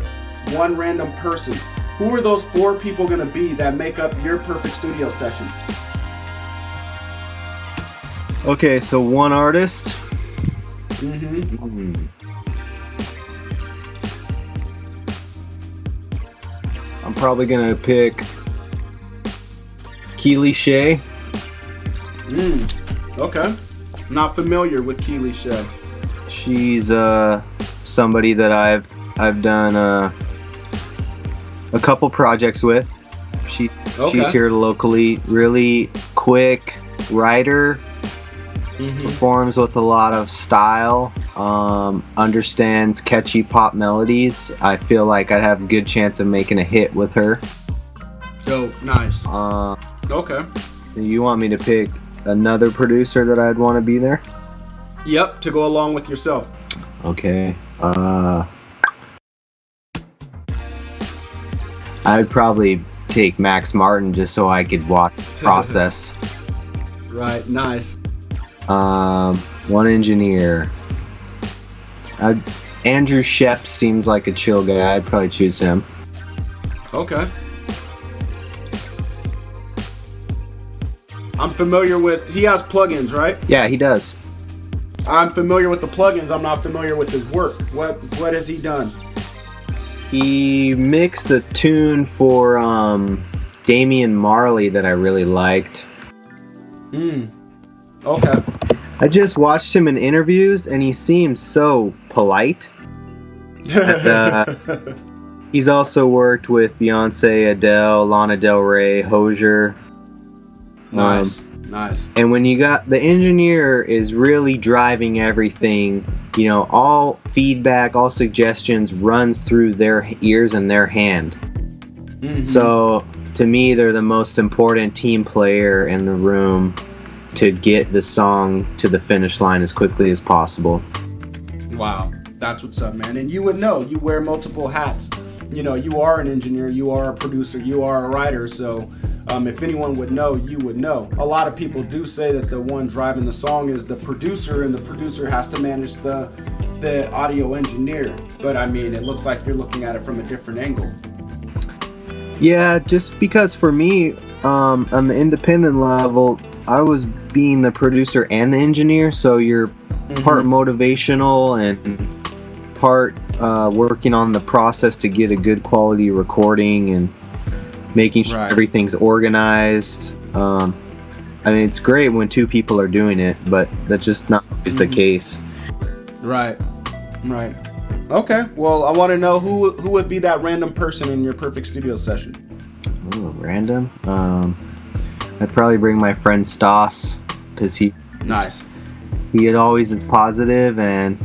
one random person. Who are those 4 people going to be that make up your perfect studio session? Okay, so one artist. I'm probably gonna pick Keely Shea. Okay. Not familiar with Keely Shea. She's somebody that I've done a couple projects with. She's here locally. Really quick writer. Performs with a lot of style. Understands catchy pop melodies. I feel like I'd have a good chance of making a hit with her. So nice. Okay. You want me to pick another producer that I'd want to be there? Yep, to go along with yourself. Okay. I'd probably take Max Martin just so I could watch the process. Right, nice. One engineer. Andrew Shep seems like a chill guy. I'd probably choose him. Okay. I'm familiar with, he has plugins, right? Yeah, he does. I'm familiar with the plugins. I'm not familiar with his work. What has he done? He mixed a tune for Damian Marley that I really liked. Okay. I just watched him in interviews and he seems so polite. And, he's also worked with Beyonce, Adele, Lana Del Rey, Hozier. Nice. And when you got the engineer is really driving everything, you know, all feedback, all suggestions runs through their ears and their hand. So to me, they're the most important team player in the room to get the song to the finish line as quickly as possible. Wow, that's what's up, man. And you would know, you wear multiple hats. You know, you are an engineer, you are a producer, you are a writer, so if anyone would know, you would know. A lot of people do say that the one driving the song is the producer, and the producer has to manage the audio engineer. But I mean, it looks like you're looking at it from a different angle. Yeah, just because for me, on the independent level, I was being the producer and the engineer, so you're part motivational and part working on the process to get a good quality recording and making sure everything's organized. I mean, it's great when 2 people are doing it, but that's just not always the case. Right. Okay, well, I want to know who would be that random person in your perfect studio session. Ooh, random? I'd probably bring my friend Stas, because he always is positive, and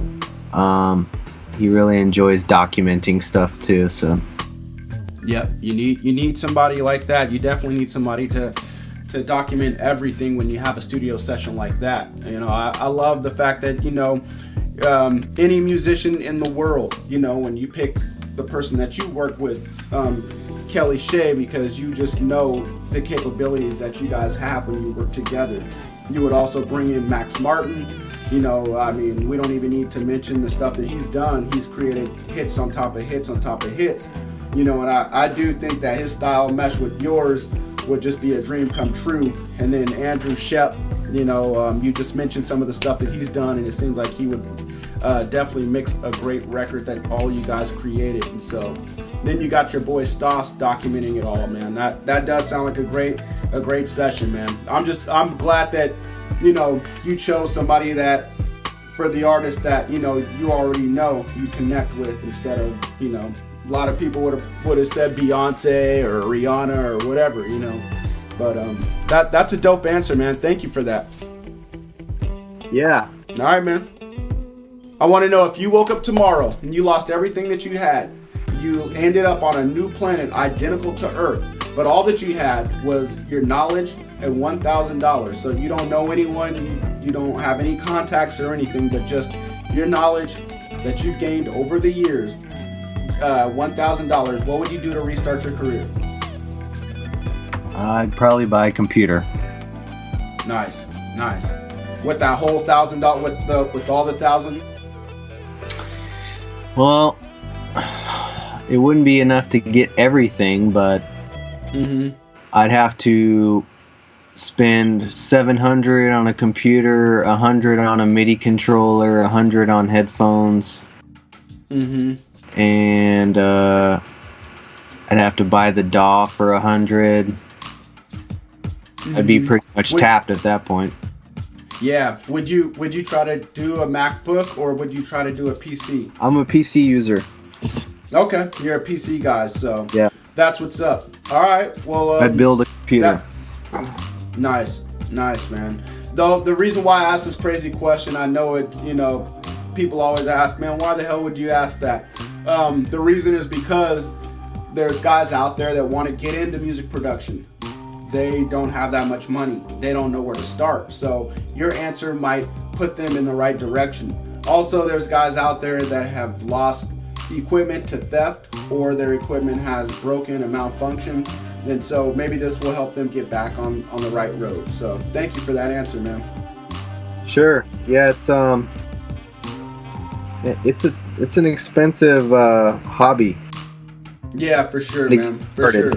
he really enjoys documenting stuff too. So yep, you need somebody like that. You definitely need somebody to document everything when you have a studio session like that. You know, I love the fact that, you know, any musician in the world, you know, when you pick the person that you work with, Kelly Shea, because you just know the capabilities that you guys have when you work together. You would also bring in Max Martin. You know, I mean, we don't even need to mention the stuff that he's done. He's created hits on top of hits on top of hits. You know, and I do think that his style mesh with yours would just be a dream come true. And then Andrew Shep, you know, you just mentioned some of the stuff that he's done, and it seems like he would definitely mix a great record that all you guys created. And so then you got your boy Stoss documenting it all, man. That does sound like a great session, man. I'm glad that, you know, you chose somebody that, for the artist that, you know, you already know you connect with, instead of, you know, a lot of people would have said Beyonce or Rihanna or whatever, you know. But that's a dope answer, man. Thank you for that. Yeah. All right, man. I want to know, if you woke up tomorrow and you lost everything that you had, you ended up on a new planet identical to Earth, but all that you had was your knowledge and $1,000. So you don't know anyone, you don't have any contacts or anything, but just your knowledge that you've gained over the years. $1,000. What would you do to restart your career? I'd probably buy a computer. Nice. With that whole $1,000, with all the 1,000. Well, it wouldn't be enough to get everything, but I'd have to spend $700 on a computer, $100 on a MIDI controller, $100 on headphones, and I'd have to buy the DAW for $100. I'd be pretty much tapped at that point. Yeah. Would you try to do a MacBook, or would you try to do a PC? I'm a PC user. Okay, you're a PC guy, so yeah, that's what's up. All right, well, I'd build a computer. Nice, man. Though the reason why I asked this crazy question, I know it. You know, people always ask, man, why the hell would you ask that? The reason is because there's guys out there that want to get into music production. They don't have that much money. They don't know where to start. So your answer might put them in the right direction. Also, there's guys out there that have lost equipment to theft, or their equipment has broken and malfunctioned. And so maybe this will help them get back on the right road. So thank you for that answer, man. Sure. Yeah, it's an expensive hobby. Yeah, for sure, man. For sure.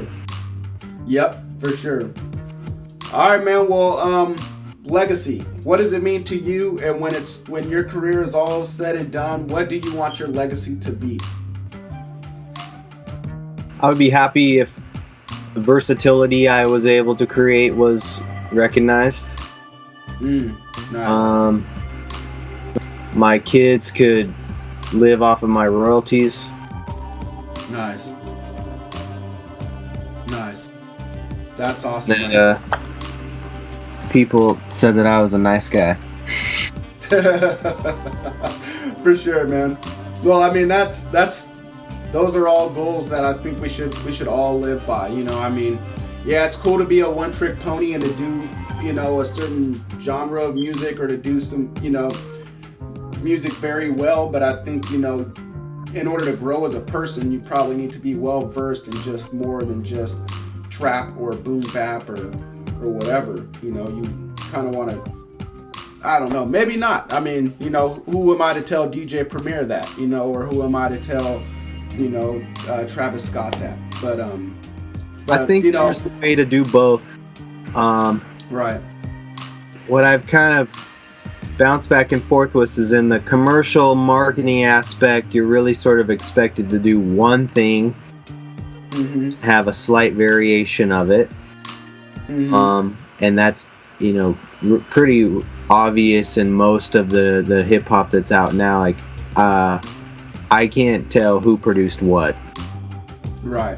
Yep, for sure. All right, man. Well, legacy. What does it mean to you? And when your career is all said and done, what do you want your legacy to be? I would be happy if the versatility I was able to create was recognized. Nice. My kids could live off of my royalties. Nice. That's awesome. And people said that I was a nice guy. For sure, man. Well, I mean, those are all goals that I think we should all live by. You know, I mean, yeah, it's cool to be a one-trick pony and to do, you know, a certain genre of music, or to do some, you know, music very well. But I think, you know, in order to grow as a person, you probably need to be well versed in just more than just trap or boom bap or whatever. You know, you kind of want to, I don't know, maybe not. I mean, you know, who am I to tell DJ Premier that, you know, or who am I to tell, you know, Travis Scott that? But I think, you know, there's a way to do both. Right. What I've kind of bounced back and forth with is in the commercial marketing aspect, you're really sort of expected to do one thing, have a slight variation of it. And that's, you know, pretty obvious in most of the hip hop that's out now. Like, I can't tell who produced what. Right.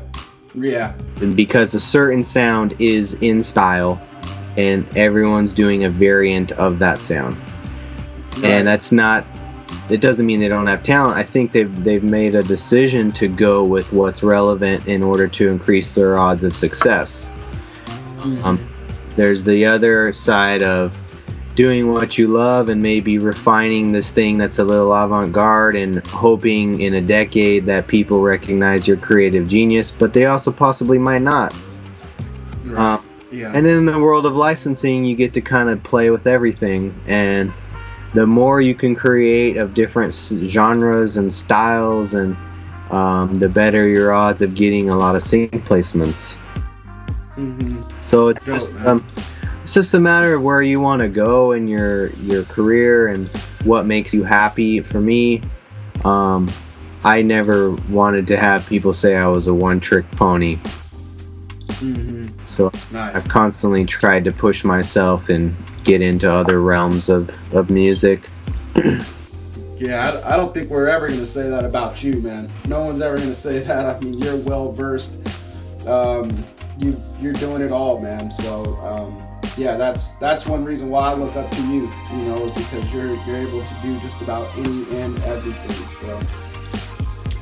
Yeah. And because a certain sound is in style, and everyone's doing a variant of that sound. Right. And that's not, it doesn't mean they don't have talent. I think they've made a decision to go with what's relevant in order to increase their odds of success. There's the other side of doing what you love and maybe refining this thing that's a little avant-garde and hoping in a decade that people recognize your creative genius, but they also possibly might not. Right. Yeah. And in the world of licensing, you get to kind of play with everything, and the more you can create of different genres and styles and the better your odds of getting a lot of singing placements. So it's just a matter of where you want to go in your career and what makes you happy. For me, I never wanted to have people say I was a one-trick pony. So nice. I've constantly tried to push myself and get into other realms of music. Yeah, I don't think we're ever going to say that about you, man. No one's ever going to say that. I mean, you're well-versed. You're doing it all, man. So, yeah, that's one reason why I look up to you, you know, is because you're able to do just about any and everything.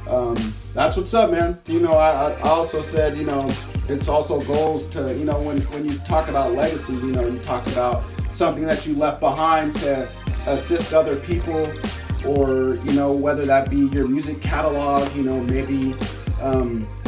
So, that's what's up, man. You know, I also said, you know, it's also goals to, you know, when you talk about legacy, you know, you talk about something that you left behind to assist other people, or, you know, whether that be your music catalog, you know, maybe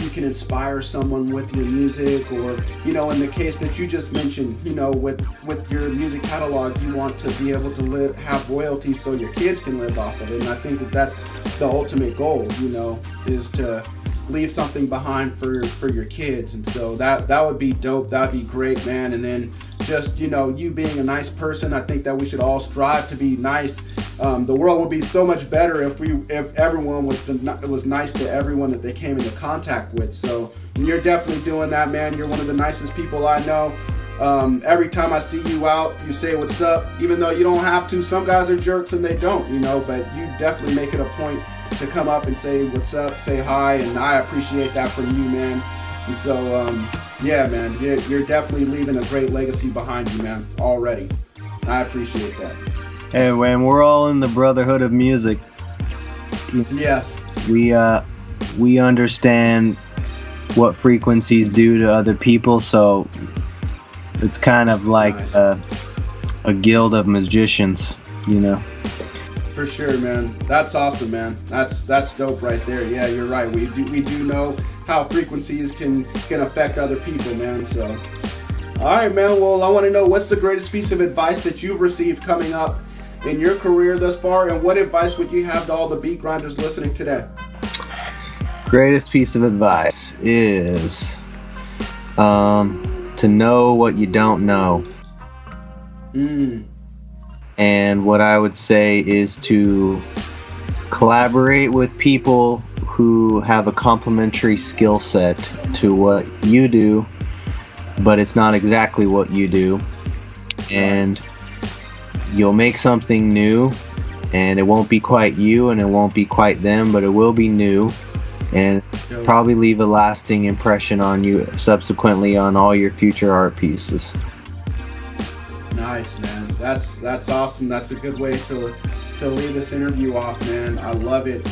you can inspire someone with your music, or, you know, in the case that you just mentioned, you know, with your music catalog, you want to be able to have royalties so your kids can live off of it. And I think that's the ultimate goal, you know, is to leave something behind for your kids. And so that would be dope. That'd be great, man. And then just, you know, you being a nice person, I think that we should all strive to be nice. The world would be so much better if everyone was nice to everyone that they came into contact with. So you're definitely doing that, man. You're one of the nicest people I know. Every time I see you out, you say what's up, even though you don't have to. Some guys are jerks and they don't, you know, but you definitely make it a point to come up and say what's up, say hi, and I appreciate that from you, man. And so, yeah, man, you're definitely leaving a great legacy behind you, man, already. I appreciate that. Hey, man, we're all in the brotherhood of music. Yes. We understand what frequencies do to other people, so it's kind of like nice. A guild of magicians, you know. For sure, man. That's awesome, man. That's dope right there. Yeah, you're right. We do know how frequencies can affect other people, man. So, all right, man. Well, I want to know, what's the greatest piece of advice that you've received coming up in your career thus far, and what advice would you have to all the beat grinders listening today? Greatest piece of advice is to know what you don't know. And what I would say is to collaborate with people who have a complementary skill set to what you do, but it's not exactly what you do. And you'll make something new, and it won't be quite you and it won't be quite them, but it will be new and probably leave a lasting impression on you subsequently on all your future art pieces. Nice, man. That's awesome. That's a good way to leave this interview off, man. I love it.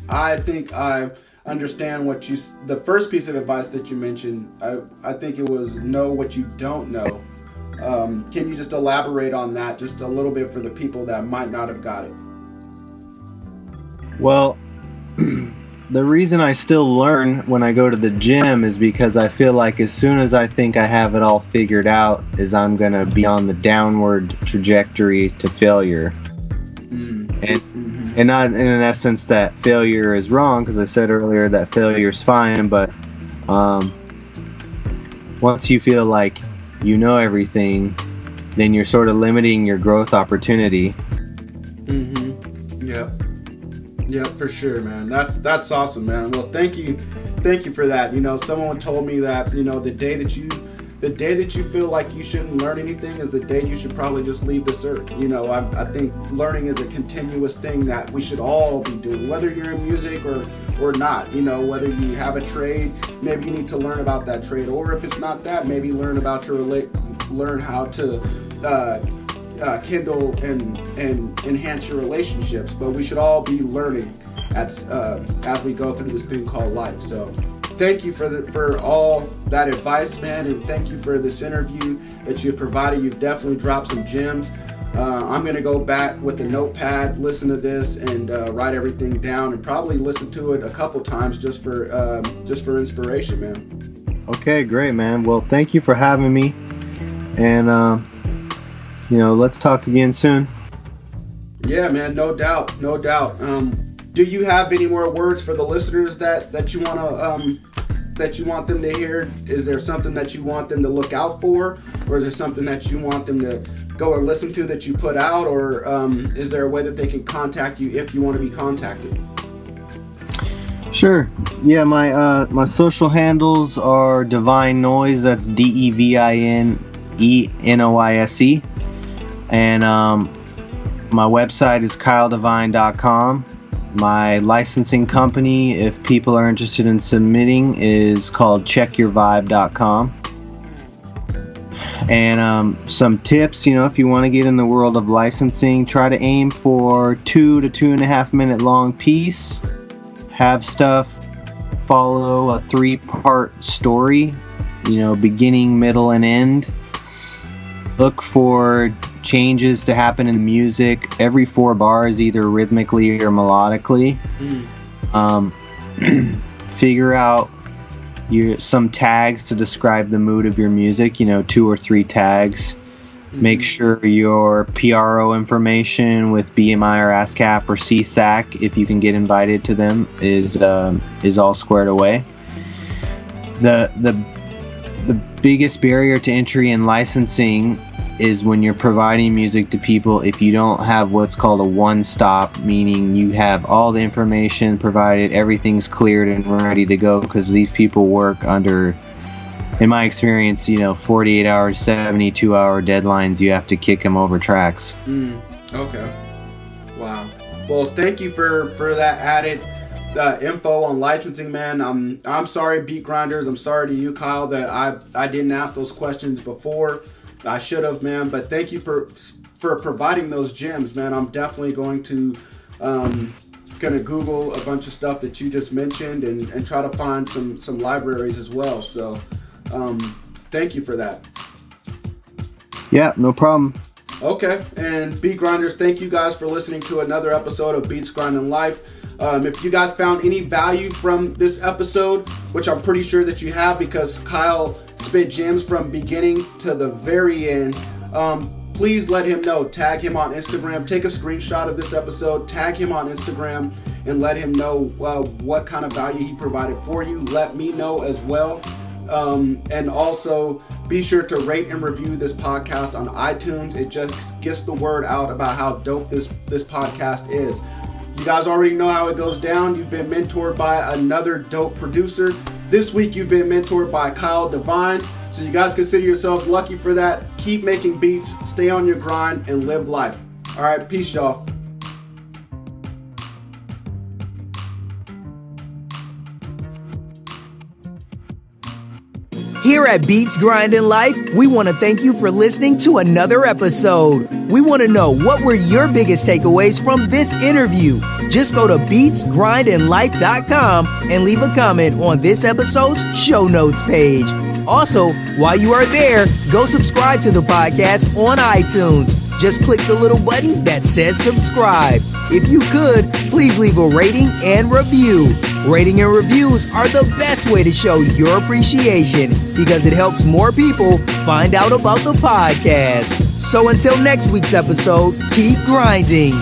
I think I understand the first piece of advice that you mentioned. I think it was know what you don't know. Can you just elaborate on that just a little bit for the people that might not have got it? Well, the reason I still learn when I go to the gym is because I feel like as soon as I think I have it all figured out, is I'm going to be on the downward trajectory to failure. And not in an essence that failure is wrong, because I said earlier that failure is fine, but once you feel like you know everything, then you're sort of limiting your growth opportunity. Yeah, for sure, man. That's awesome, man. Well, thank you for that. You know, someone told me that, you know, the day that you feel like you shouldn't learn anything is the day you should probably just leave this earth. You know, I think learning is a continuous thing that we should all be doing, whether you're in music or not. You know, whether you have a trade, maybe you need to learn about that trade, or if it's not that, maybe learn how to kindle and enhance your relationships. But we should all be learning as we go through this thing called life. So thank you for all that advice, man, and thank you for this interview that you provided. You've definitely dropped some gems. I'm going to go back with a notepad, listen to this, and write everything down, and probably listen to it a couple times just for inspiration, man. Okay, great, man. Well, thank you for having me, and let's talk again soon. Yeah, man, no doubt. do you have any more words for the listeners that you want to that you want them to hear? Is there something that you want them to look out for, or is there something that you want them to go and listen to that you put out, or is there a way that they can contact you if you want to be contacted? Sure. Yeah, my social handles are Devine Noise. That's DevineEnoise, and my website is kyledevine.com. My licensing company, if people are interested in submitting, is called checkyourvibe.com. And some tips, if you want to get in the world of licensing, try to aim for 2 to 2.5 minute long piece. Have stuff follow a 3-part story, beginning, middle, and end. Look for changes to happen in the music every 4 bars, either rhythmically or melodically. Figure out some tags to describe the mood of your music, 2 or 3 tags. Make sure your PRO information with BMI or ASCAP or CSAC, if you can get invited to them, is all squared away. The biggest barrier to entry in licensing is when you're providing music to people if you don't have what's called a one-stop, meaning you have all the information provided, everything's cleared and ready to go, because these people work under, in my experience, 48 hours, 72-hour deadlines. You have to kick them over tracks. Okay. Wow. Well, thank you for that added info on licensing, man. I'm sorry, Beat Grinders. I'm sorry to you, Kyle, that I didn't ask those questions before. I should have, man. But thank you for providing those gems, man. I'm definitely going to Google a bunch of stuff that you just mentioned and try to find some libraries as well. So thank you for that. Yeah, no problem. Okay, and Beat Grinders, thank you guys for listening to another episode of Beats Grinding Life. If you guys found any value from this episode, which I'm pretty sure that you have because Kyle spit gems from beginning to the very end, please let him know. Tag him on Instagram. Take a screenshot of this episode. Tag him on Instagram and let him know what kind of value he provided for you. Let me know as well. And also be sure to rate and review this podcast on iTunes. It just gets the word out about how dope this podcast is. You guys already know how it goes down. You've been mentored by another dope producer. This week you've been mentored by Kyle Devine. So you guys consider yourselves lucky for that. Keep making beats, stay on your grind, and live life. All right, peace, y'all. Here at Beats Grinding Life, we want to thank you for listening to another episode. We want to know, what were your biggest takeaways from this interview? Just go to beatsgrindinglife.com and leave a comment on this episode's show notes page. Also, while you are there, go subscribe to the podcast on iTunes. Just click the little button that says subscribe. If you could, please leave a rating and review. Rating and reviews are the best way to show your appreciation because it helps more people find out about the podcast. So until next week's episode, keep grinding.